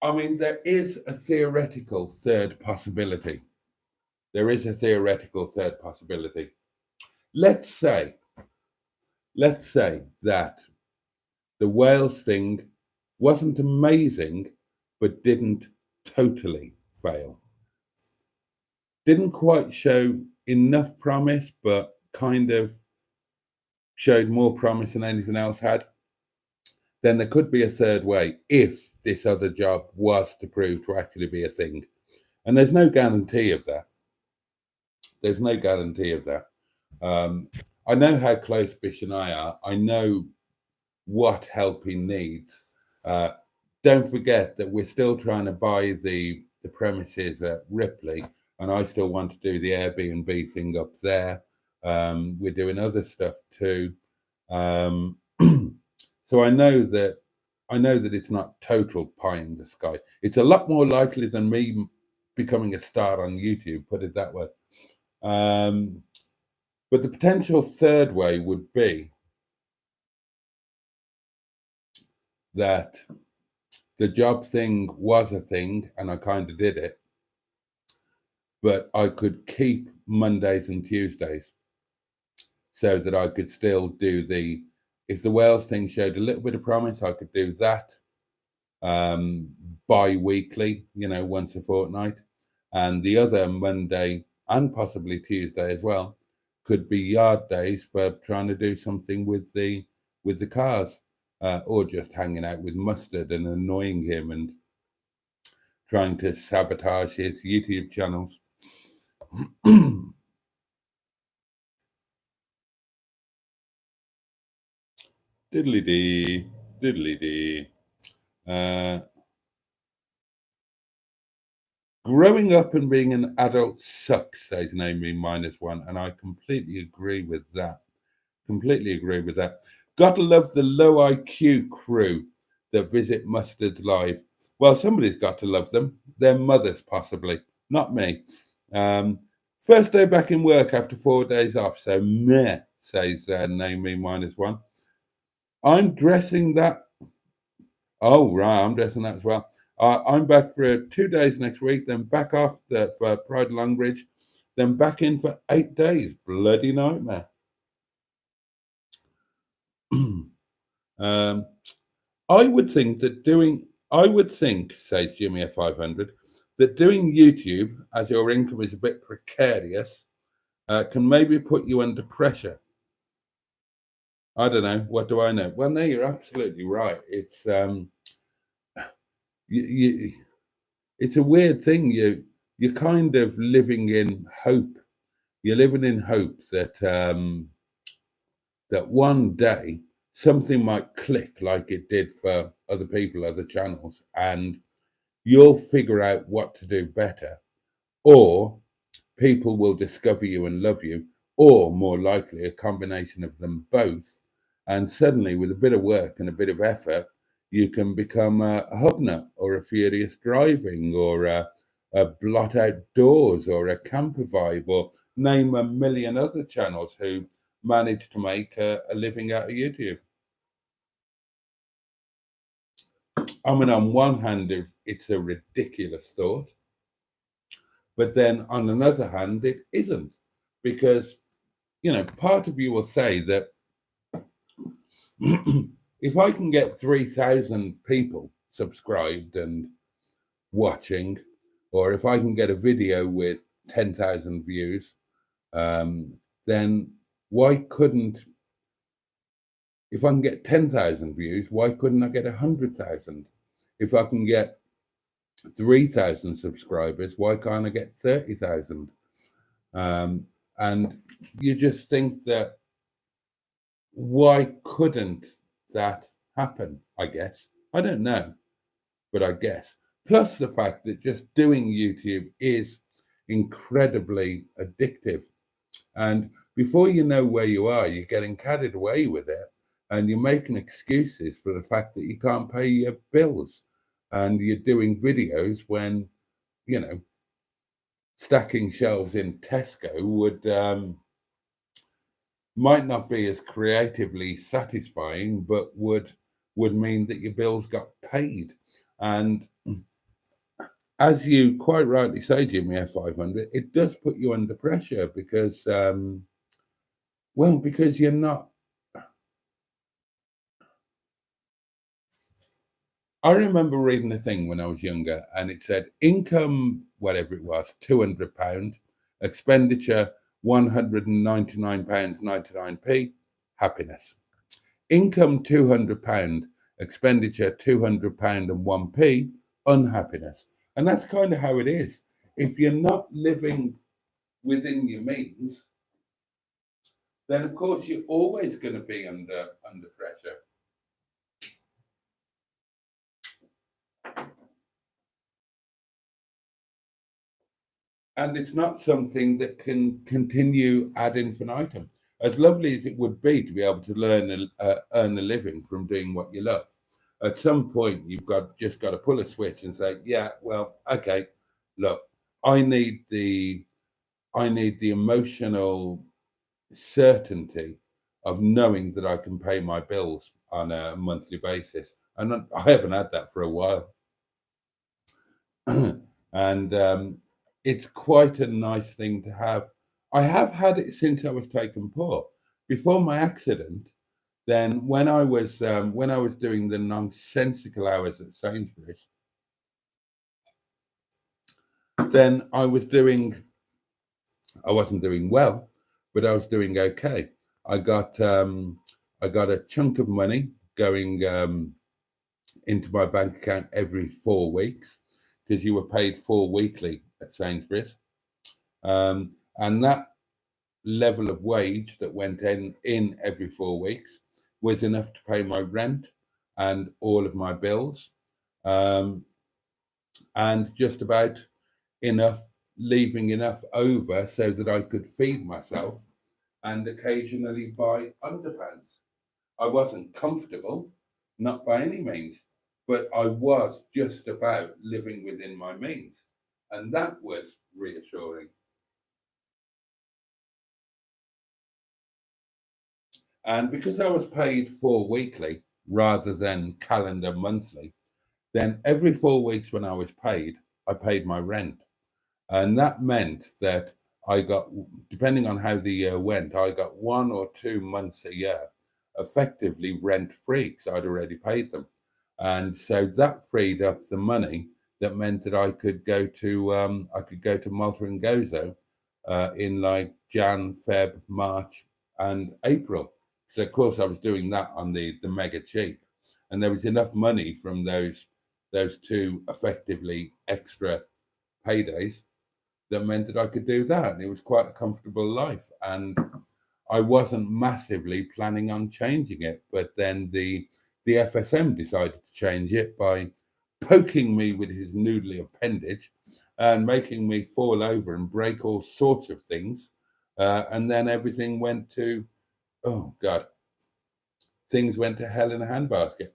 I mean, there is a theoretical third possibility. There is a theoretical third possibility. Let's say that the Wales thing wasn't amazing, but didn't totally fail. Didn't quite show enough promise, but kind of showed more promise than anything else had. Then there could be a third way if this other job was to prove to actually be a thing. And there's no guarantee of that. There's no guarantee of that. I know how close Bish and I are. I know what help he needs. Don't forget that we're still trying to buy the premises at Ripley, and I still want to do the Airbnb thing up there. We're doing other stuff too. So I know that it's not total pie in the sky. It's a lot more likely than me becoming a star on YouTube, put it that way. But the potential third way would be that the job thing was a thing and I kind of did it, but I could keep Mondays and Tuesdays so that I could still do if the Wales thing showed a little bit of promise, I could do that bi-weekly, once a fortnight. And the other Monday and possibly Tuesday as well could be yard days for trying to do something with the cars, or just hanging out with Mustard and annoying him and trying to sabotage his YouTube channels. Diddly dee, diddly dee. Growing up and being an adult sucks, says Naomi -1, and I completely agree with that. Completely agree with that. Gotta love the low IQ crew that visit Mustard live. Well, somebody's got to love them. Their mothers, possibly, not me. First day back in work after 4 days off, so meh, says Naomi -1. I'm dressing that. Oh, right, I'm dressing that as well. I'm back for 2 days next week, then back off for Pride Longbridge, then back in for 8 days. Bloody nightmare. I would think, says Jimmy at 500, that doing YouTube as your income is a bit precarious, can maybe put you under pressure. I don't know. What do I know? Well, no, you're absolutely right. You, it's a weird thing. You're kind of living in hope. You're living in hope that that one day something might click like it did for other people, other channels, and you'll figure out what to do better, or people will discover you and love you, or more likely, a combination of them both. And suddenly, with a bit of work and a bit of effort, you can become a hubnut or a furious driving or a blot outdoors or a camper vibe or name a million other channels who manage to make a living out of YouTube. I mean, on one hand, it's a ridiculous thought, but then on another hand, it isn't, because part of you will say that if I can get 3,000 people subscribed and watching, or if I can get a video with 10,000 views, um, then why couldn't, if I can get 10,000 views, why couldn't I get 100,000? If I can get 3,000 subscribers, why can't I get 30,000? And you just think that, why couldn't that happen? I guess. I don't know, but I guess. Plus the fact that just doing YouTube is incredibly addictive. And before you know where you are, you're getting carried away with it, and you're making excuses for the fact that you can't pay your bills. And you're doing videos when, you know, stacking shelves in Tesco might not be as creatively satisfying, but would mean that your bills got paid. And as you quite rightly say, Jimmy F500, it does put you under pressure because, well, because you're not. I remember reading a thing when I was younger, and it said income, whatever it was, £200, expenditure £199 99p, happiness. Income £200, expenditure £200 and 1p, unhappiness. And that's kind of how it is. If you're not living within your means, then of course you're always going to be under pressure. And it's not something that can continue ad infinitum. As lovely as it would be to be able to earn a living from doing what you love, at some point you've just got to pull a switch and say, yeah, well, okay, look, I need the I need the emotional certainty of knowing that I can pay my bills on a monthly basis, and I haven't had that for a while. And it's quite a nice thing to have. I have had it since I was taken poor. Before my accident, then when I was doing the nonsensical hours at Sainsbury's, then I wasn't doing well, but I was doing okay. I got I got a chunk of money going into my bank account every 4 weeks, because you were paid four weekly at Sainsbury's. And that level of wage that went in every 4 weeks was enough to pay my rent and all of my bills, um, and just about enough, leaving enough over so that I could feed myself and occasionally buy underpants. I wasn't comfortable, not by any means, but I was just about living within my means. And that was reassuring. And because I was paid four weekly rather than calendar monthly, then every 4 weeks when I paid my rent. And that meant that I got, depending on how the year went, I got 1 or 2 months a year effectively rent free because I'd already paid them. And so that freed up the money that meant that I could go to Malta and Gozo in like Jan, Feb, March, and April. So of course I was doing that on the mega cheap, and there was enough money from those two effectively extra paydays that meant that I could do that. And it was quite a comfortable life. And I wasn't massively planning on changing it. But then the FSM decided to change it by poking me with his noodly appendage and making me fall over and break all sorts of things. And then everything went to, oh God, things went to hell in a handbasket.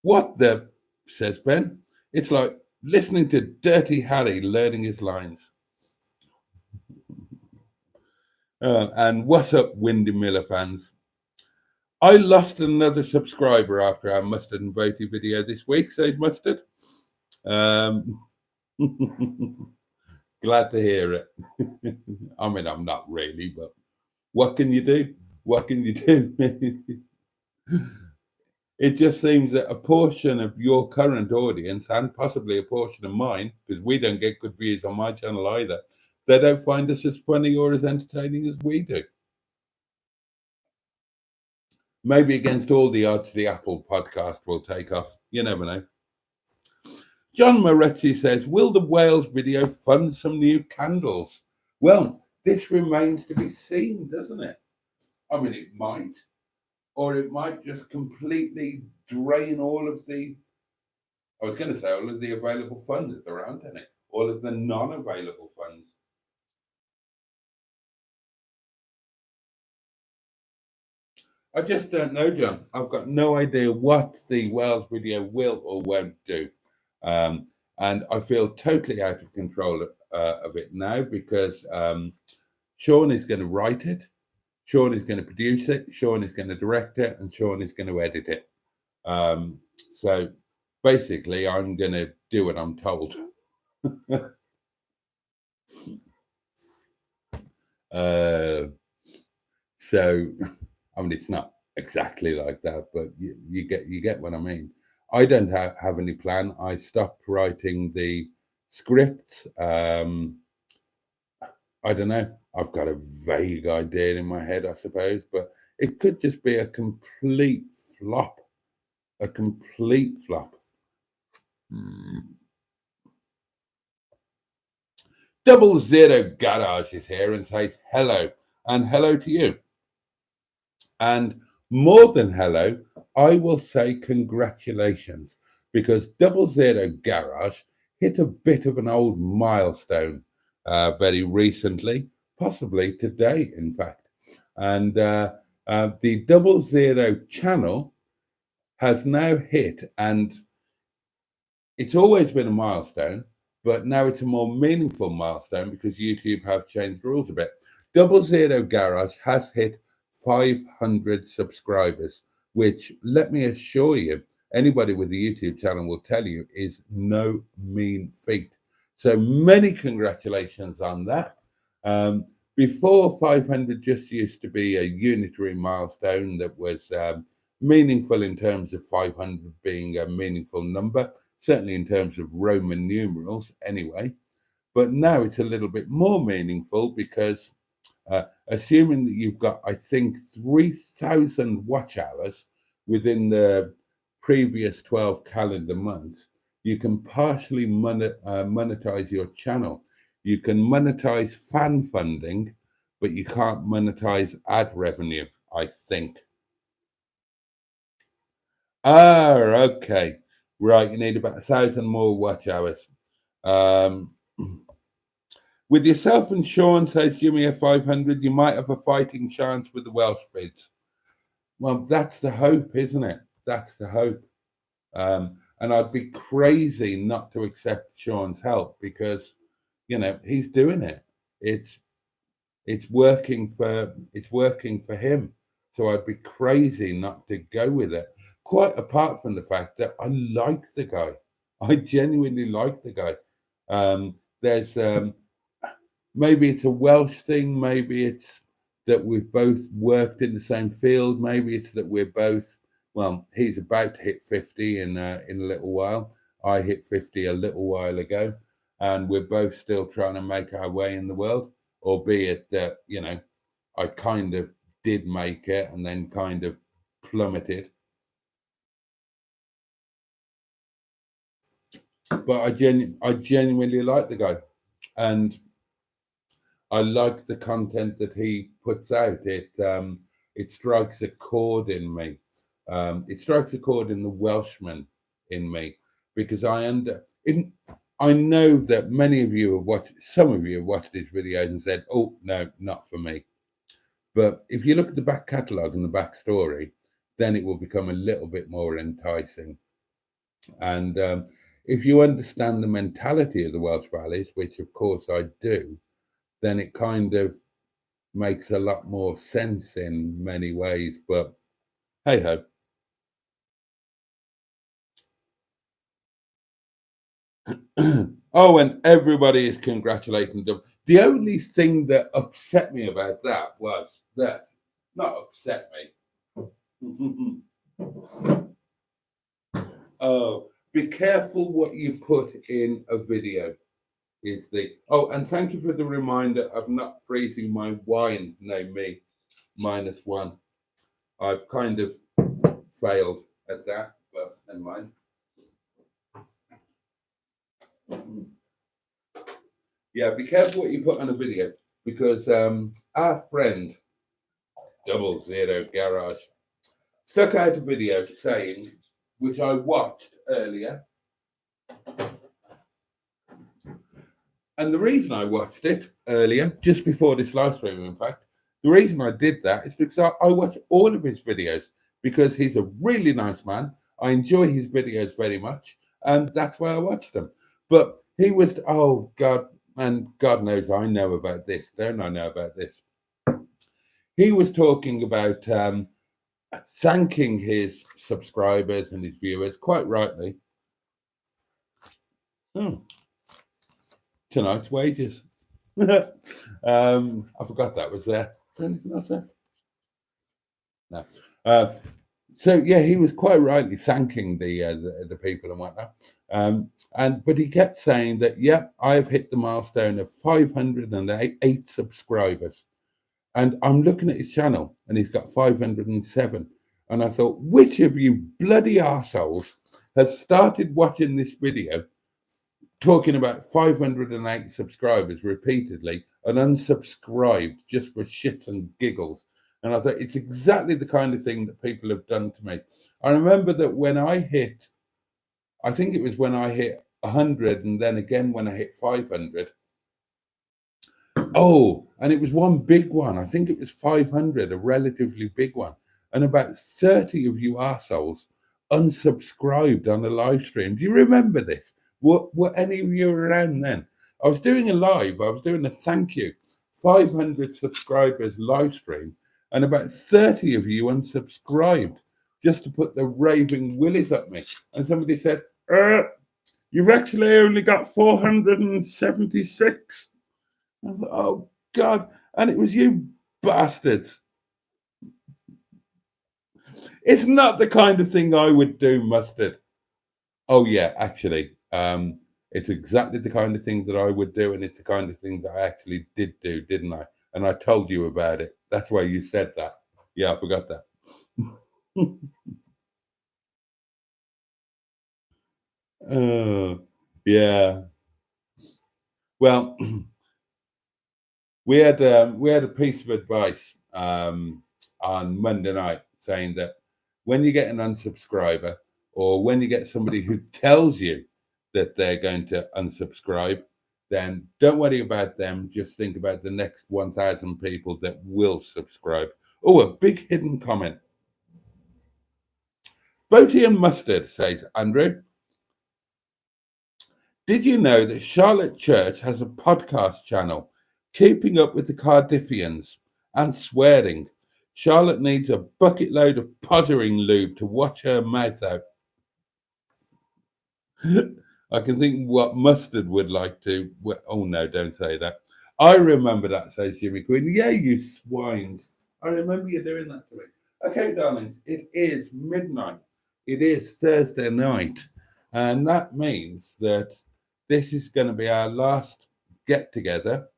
What the, says Ben. It's like listening to Dirty Harry learning his lines. And what's up, Windy Miller fans? I lost another subscriber after our Mustard and Boaty video this week, says Mustard. Glad to hear it. I mean, I'm not really, but what can you do? What can you do? It just seems that a portion of your current audience, and possibly a portion of mine, because we don't get good views on my channel either, they don't find us as funny or as entertaining as we do. Maybe against all the odds, the Apple podcast will take off. You never know. John Moretti says, will the Wales video fund some new candles? Well, this remains to be seen, doesn't it? I mean, it might. Or it might just completely drain all of the, I was going to say all of the available funds that there aren't any, all of the non-available funds. I just don't know, John. I've got no idea what the Wales video will or won't do. And I feel totally out of control of it now because Sean is going to write it. Sean is going to produce it, Sean is going to direct it, and Sean is going to edit it. So basically, I'm going to do what I'm told. So, I mean, it's not exactly like that, but you get what I mean. I don't have any plan. I stopped writing the script. I don't know. I've got a vague idea in my head, I suppose, but it could just be a complete flop. A complete flop. 00 Garage is here and says hello, and hello to you. And more than hello, I will say congratulations, because 00 Garage hit a bit of an old milestone very recently, possibly today, in fact. And the 00 channel has now hit, and it's always been a milestone, but now it's a more meaningful milestone because YouTube have changed the rules a bit. 00 Garage has hit 500 subscribers, which, let me assure you, anybody with a YouTube channel will tell you is no mean feat. So many congratulations on that. Before, 500 just used to be a unitary milestone that was meaningful in terms of 500 being a meaningful number, certainly in terms of Roman numerals anyway. But now it's a little bit more meaningful because assuming that you've got, I think, 3,000 watch hours within the previous 12 calendar months, you can partially monetize your channel. You can monetize fan funding, but you can't monetize ad revenue, I think. Okay. Right, you need about 1,000 more watch hours. With yourself and Sean, says Jimmy at 500, you might have a fighting chance with the Welsh bids. Well, that's the hope, isn't it? That's the hope. And I'd be crazy not to accept Sean's help because, you know, he's doing it. It's working for him. So I'd be crazy not to go with it. Quite apart from the fact that I like the guy. I genuinely like the guy. There's maybe it's a Welsh thing, maybe it's that we've both worked in the same field, maybe it's that we're both Well, he's about to hit 50 in a little while. I hit 50 a little while ago, and we're both still trying to make our way in the world, albeit that, I kind of did make it and then kind of plummeted. But I genuinely like the guy, and I like the content that he puts out. It strikes a chord in me. It strikes a chord in the Welshman in me, because I know that many of you have watched, some of you have watched his videos and said, "Oh no, not for me." But if you look at the back catalogue and the back story, then it will become a little bit more enticing. And if you understand the mentality of the Welsh Valleys, which of course I do, then it kind of makes a lot more sense in many ways. But hey ho. Oh, and everybody is congratulating them. The only thing that upset me about that was that, not upset me. Oh, be careful what you put in a video. Is the and thank you for the reminder of not freezing my wine. No, me -1. I've kind of failed at that, but never mind. Yeah, be careful what you put on a video, because our friend 00 Garage stuck out a video saying, which I watched earlier, and the reason I watched it earlier, just before this live stream, in fact, the reason I did that is because I watch all of his videos, because he's a really nice man. I enjoy his videos very much, and that's why I watched them. But he was, oh God, and God knows I know about this, don't I know about this? He was talking about thanking his subscribers and his viewers, quite rightly. Tonight's wages. I forgot that was there. Is there anything else there? No. So yeah, he was quite rightly thanking the people and whatnot. But he kept saying that, I've hit the milestone of 508 subscribers. And I'm looking at his channel and he's got 507. And I thought, which of you bloody arseholes has started watching this video talking about 508 subscribers repeatedly and unsubscribed just for shits and giggles? And I thought, it's exactly the kind of thing that people have done to me. I remember that when I hit, I think it was when I hit 100, and then again when I hit 500. Oh, and it was one big one. I think it was 500, a relatively big one. And about 30 of you arseholes unsubscribed on a live stream. Do you remember this? Were any of you around then? I was doing a live, I was doing a thank you, 500 subscribers live stream, and about 30 of you unsubscribed just to put the raving willies at me. And somebody said, you've actually only got 476. I thought, oh God, and it was you bastards. It's not the kind of thing I would do, Mustard. Oh yeah, actually, it's exactly the kind of thing that I would do, and it's the kind of thing that I actually did do, didn't I? And I told you about it. That's why you said that. Yeah, I forgot that. Yeah. Well, we had a piece of advice on Monday night saying that when you get an unsubscriber, or when you get somebody who tells you that they're going to unsubscribe, then don't worry about them. Just think about the next 1,000 people that will subscribe. Oh, a big hidden comment. Boaty and Mustard, says Andrew. Did you know that Charlotte Church has a podcast channel, Keeping Up with the Cardiffians and Swearing? Charlotte needs a bucket load of pottering lube to wash her mouth out. I can think what Mustard would like to. Oh no, don't say that. I remember that, says Jimmy Quinn. Yeah, you swines. I remember you doing that to me. Okay, darlings, it is midnight. It is Thursday night. And that means that this is going to be our last get together.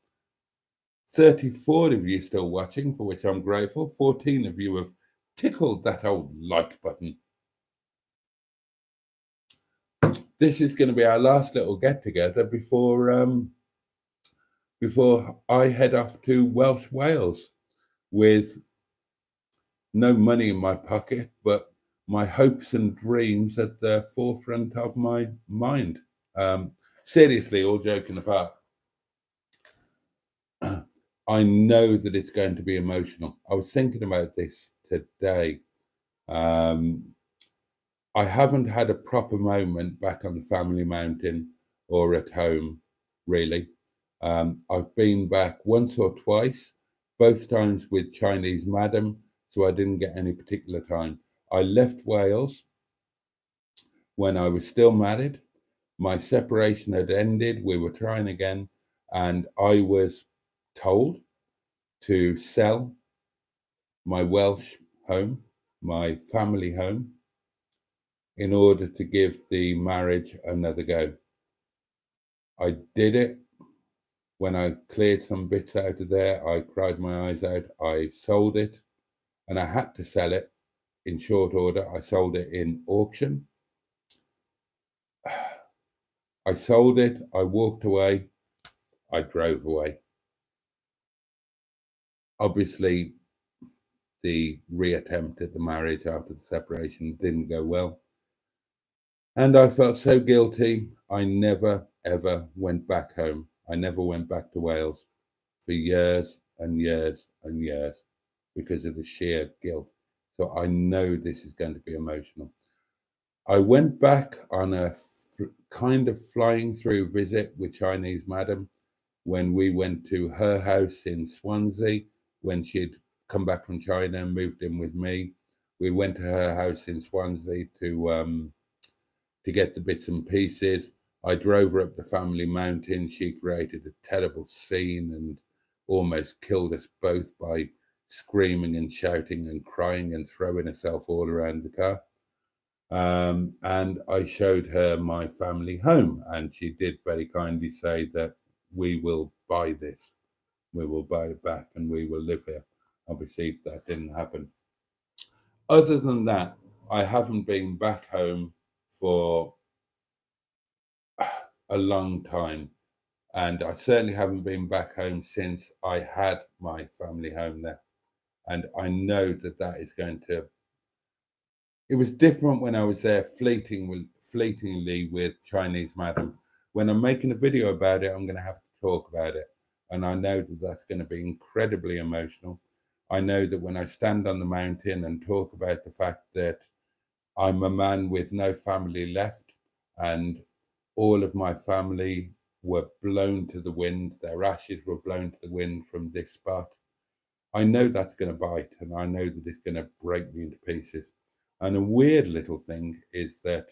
34 of you still watching, for which I'm grateful. 14 of you have tickled that old like button. This is going to be our last little get together before I head off to Welsh Wales with no money in my pocket, but my hopes and dreams at the forefront of my mind. Seriously, all joking apart, I know that it's going to be emotional. I was thinking about this today. I haven't had a proper moment back on the family mountain or at home, really. I've been back once or twice, both times with Chinese madam, so I didn't get any particular time. I left Wales when I was still married. My separation had ended, we were trying again, and I was told to sell my Welsh home, my family home, in order to give the marriage another go. I did it. When I cleared some bits out of there, I cried my eyes out. I sold it, and I had to sell it in short order. I sold it in auction. I sold it, I walked away, I drove away. Obviously, the reattempt at the marriage after the separation didn't go well. And I felt so guilty, I never, ever went back home. I never went back to Wales for years and years and years because of the sheer guilt. So I know this is going to be emotional. I went back on a kind of flying through visit with Chinese madam when we went to her house in Swansea when she'd come back from China and moved in with me. We went to her house in Swansea to get the bits and pieces. I drove her up the family mountain. She created a terrible scene and almost killed us both by screaming and shouting and crying and throwing herself all around the car. And I showed her my family home, and she did very kindly say that we will buy this, we will buy it back, and we will live here. Obviously, that didn't happen. Other than that, I haven't been back home for a long time, and I certainly haven't been back home since I had my family home there. And I know that that is going to. It was different when I was there fleetingly with Chinese madam. When I'm making a video about it, I'm going to have to talk about it. And I know that that's going to be incredibly emotional. I know that when I stand on the mountain and talk about the fact that I'm a man with no family left and all of my family were blown to the wind, their ashes were blown to the wind from this spot. I know that's going to bite, and I know that it's going to break me into pieces. And a weird little thing is that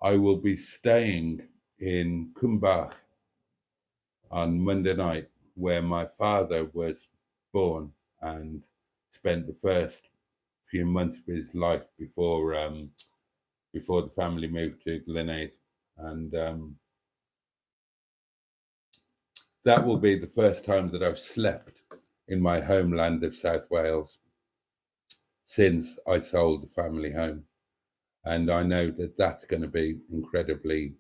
I will be staying in Kumbach on Monday night, where my father was born and spent the first few months of his life before the family moved to Glennaith. And that will be the first time that I've slept in my homeland of South Wales since I sold the family home. And I know that that's going to be incredibly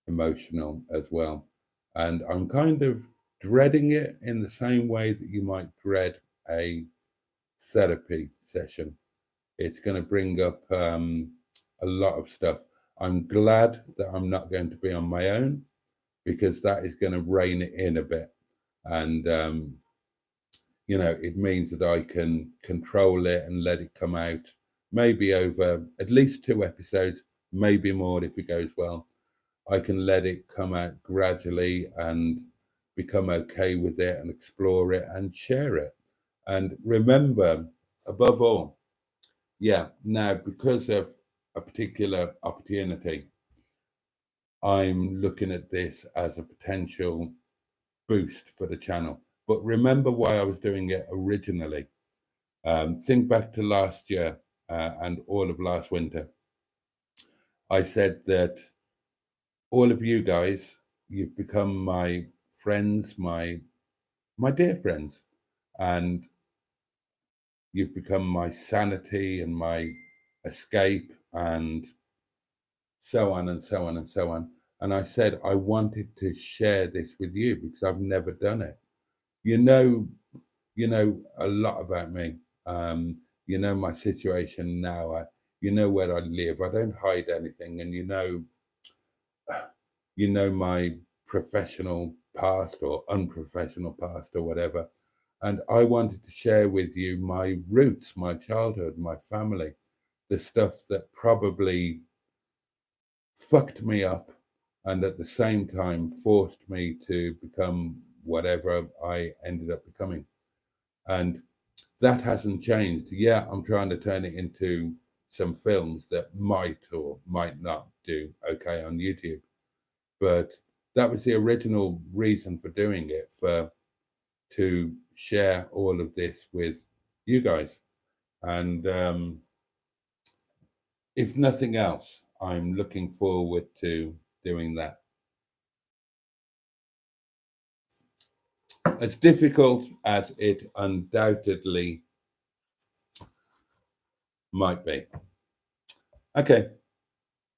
emotional as well. And I'm kind of dreading it in the same way that you might dread a therapy session. It's going to bring up a lot of stuff. I'm glad that I'm not going to be on my own because that is going to rein it in a bit. And, it means that I can control it and let it come out maybe over at least 2 episodes, maybe more if it goes well. I can let it come out gradually and become okay with it and explore it and share it. And remember, above all, now because of a particular opportunity, I'm looking at this as a potential boost for the channel. But remember why I was doing it originally. Think back to last year and all of last winter. I said that all of you guys, you've become my friends, my dear friends, and you've become my sanity and my escape, and so on and so on and so on. And I said I wanted to share this with you because I've never done it. You know, you know a lot about me. You know my situation now. You know where I live. I don't hide anything, and you know my professional past or unprofessional past or whatever. And I wanted to share with you my roots, my childhood, my family, the stuff that probably fucked me up and at the same time forced me to become whatever I ended up becoming. And that hasn't changed. Yeah, I'm trying to turn it into some films that might or might not do okay on YouTube. But that was the original reason for doing it, for to share all of this with you guys. And if nothing else, I'm looking forward to doing that. As difficult as it undoubtedly might be. Okay,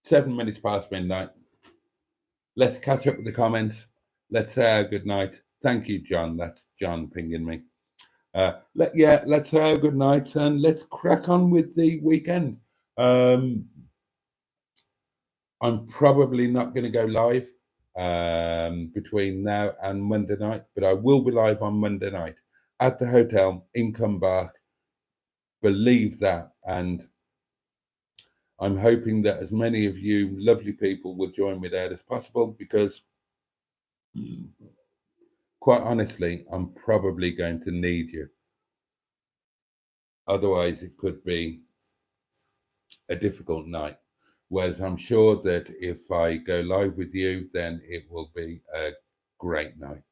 7 minutes past midnight. Let's catch up with the comments. Let's say our good night. Thank you, John. That's John pinging me. Let's say our good night and let's crack on with the weekend. I'm probably not going to go live between now and Monday night, but I will be live on Monday night at the hotel in Cumbark. Believe that. And I'm hoping that as many of you lovely people will join me there as possible, because quite honestly, I'm probably going to need you. Otherwise, it could be a difficult night. Whereas I'm sure that if I go live with you, then it will be a great night.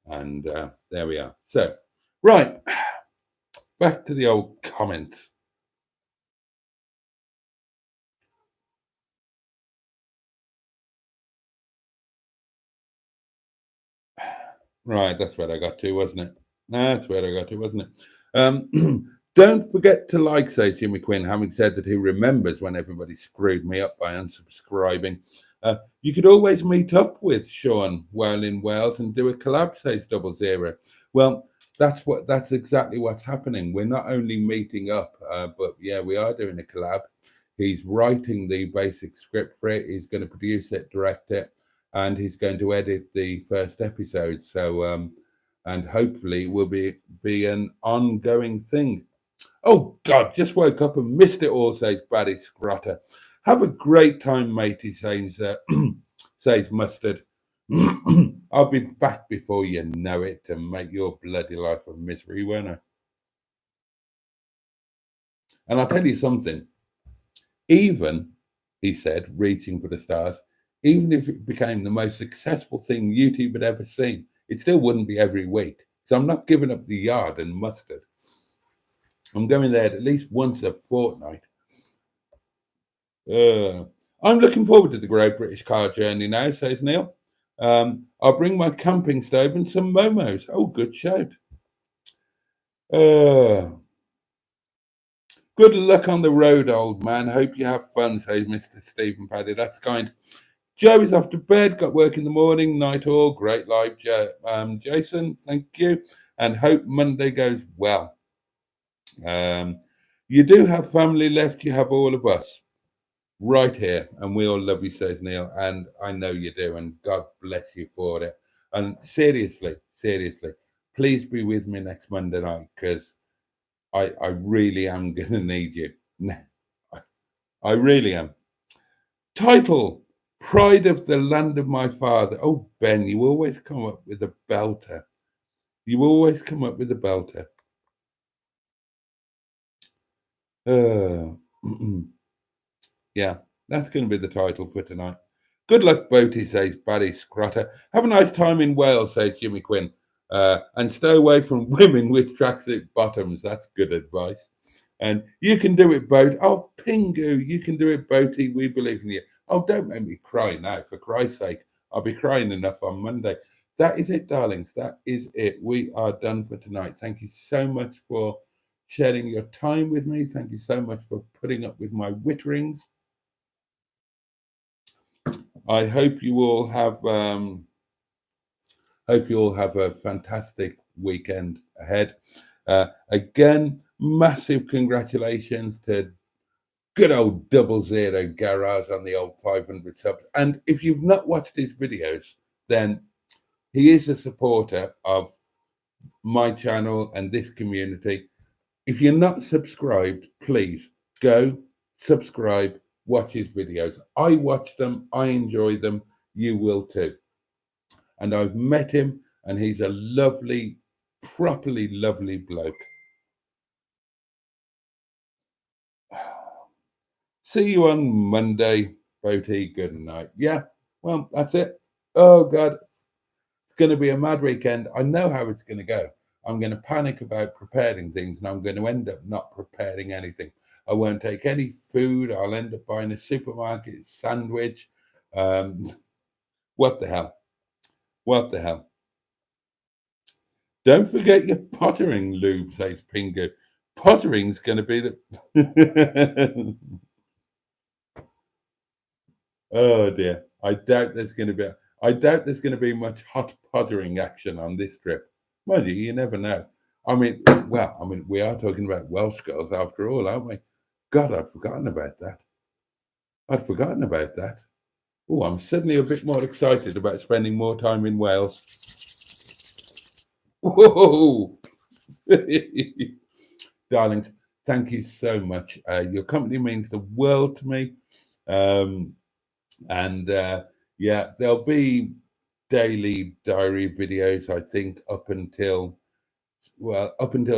And there we are. So, right, back to the old comments. Right, that's where I got to, wasn't it? That's where I got to, wasn't it? Don't forget to like, says Jimmy Quinn, having said that he remembers when everybody screwed me up by unsubscribing. You could always meet up with Sean while in Wales and do a collab, says 00. Well, that's exactly what's happening. We're not only meeting up, but yeah, we are doing a collab. He's writing the basic script for it. He's going to produce it, direct it, and he's going to edit the first episode. So, and hopefully it will be an ongoing thing. Oh God, just woke up and missed it all, says Barry Scrotter. Have a great time, matey, says says Mustard. I'll be back before you know it to make your bloody life a misery, won't I? And I'll tell you something. Even, he said, reaching for the stars, even if it became the most successful thing YouTube had ever seen, it still wouldn't be every week. So I'm not giving up the yard and Mustard. I'm going there at least once a fortnight. I'm looking forward to the Great British Car Journey now, says Neil. I'll bring my camping stove and some momos. Oh, good shout. Good luck on the road, old man. Hope you have fun, says Mr. Stephen Paddy. That's kind. Joe is off to bed, got work in the morning, night all. Great live, Jason. Thank you. And hope Monday goes well. You do have family left. You have all of us right here. And we all love you, says Neil. And I know you do. And God bless you for it. And seriously, please be with me next Monday night, because I really am going to need you. I really am. Title: Pride of the Land of My Father. Oh, Ben, you always come up with a belter. You always come up with a belter. Yeah, that's going to be the title for tonight. Good luck, Boaty, says Barry Scrotter. Have a nice time in Wales, says Jimmy Quinn. And stay away from women with tracksuit bottoms. That's good advice. And you can do it, Boat. Oh, Pingu, you can do it, Boaty. We believe in you. Oh, don't make me cry now, for Christ's sake. I'll be crying enough on Monday. That is it, darlings. That is it. We are done for tonight. Thank you so much for sharing your time with me. Thank you so much for putting up with my witterings. I hope you all have a fantastic weekend ahead. Again, massive congratulations to good old 00 Garage on the old 500 subs. And if you've not watched his videos, then he is a supporter of my channel and this community. If you're not subscribed, please go subscribe, watch his videos. I watch them, I enjoy them, you will too. And I've met him, and he's a lovely, properly lovely bloke. See you on Monday, Boaty. Good night. Yeah, well, that's it. Oh, God. It's going to be a mad weekend. I know how it's going to go. I'm going to panic about preparing things, and I'm going to end up not preparing anything. I won't take any food. I'll end up buying a supermarket sandwich. What the hell? What the hell? Don't forget your pottering lube, says Pingu. Pottering's going to be the... Oh dear. I doubt there's going to be much hot pottering action on this trip. Mind you, you never know. I mean, we are talking about Welsh girls after all, aren't we? God, I'd forgotten about that. Oh, I'm suddenly a bit more excited about spending more time in Wales. Whoa! Darlings, thank you so much. Your company means the world to me. Yeah, there'll be daily diary videos, I think, up until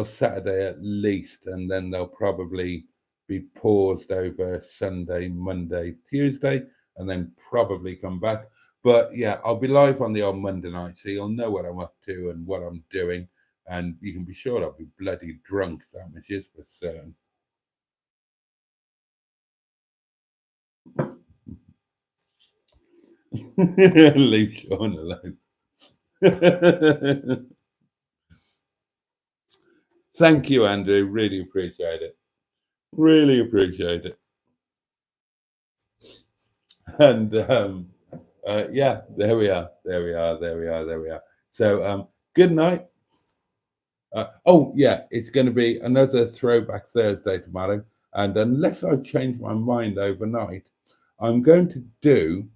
Saturday at least, and then they'll probably be paused over Sunday, Monday, Tuesday, and then probably come back. But yeah, I'll be live on the old Monday night, so you'll know what I'm up to and what I'm doing, and you can be sure I'll be bloody drunk. That much is for certain. Leave Sean alone. Thank you, Andrew. Really appreciate it. Really appreciate it. And yeah, there we are. So good night. Oh yeah, it's going to be another Throwback Thursday tomorrow. And unless I change my mind overnight, I'm going to do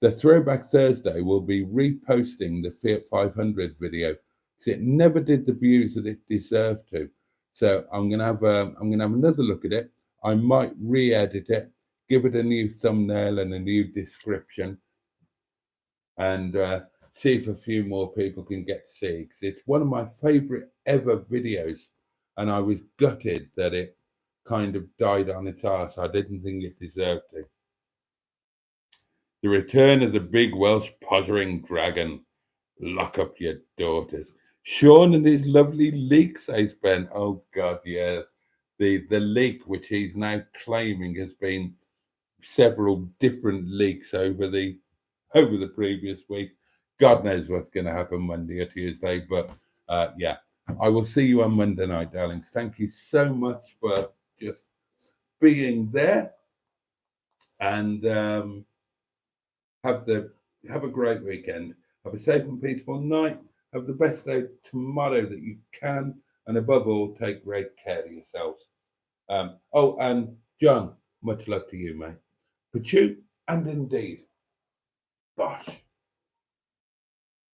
the Throwback Thursday. Will be reposting the Fiat 500 video because it never did the views that it deserved to. So I'm gonna have another look at it. I might re-edit it, give it a new thumbnail and a new description, and see if a few more people can get to see. Because it's one of my favorite ever videos, and I was gutted that it kind of died on its arse. I didn't think it deserved to. The return of the big Welsh pottering dragon. Lock up your daughters. Sean and his lovely leak, says Ben. Oh God, yeah. The leak, which he's now claiming has been several different leaks over the previous week. God knows what's going to happen Monday or Tuesday, but yeah, I will see you on Monday night, darlings. Thank you so much for just being there, and have a great weekend. Have a safe and peaceful night. Have the best day tomorrow that you can, and above all, take great care of yourselves. Oh, and John, much love to you, mate. Pursuit and indeed, bosh.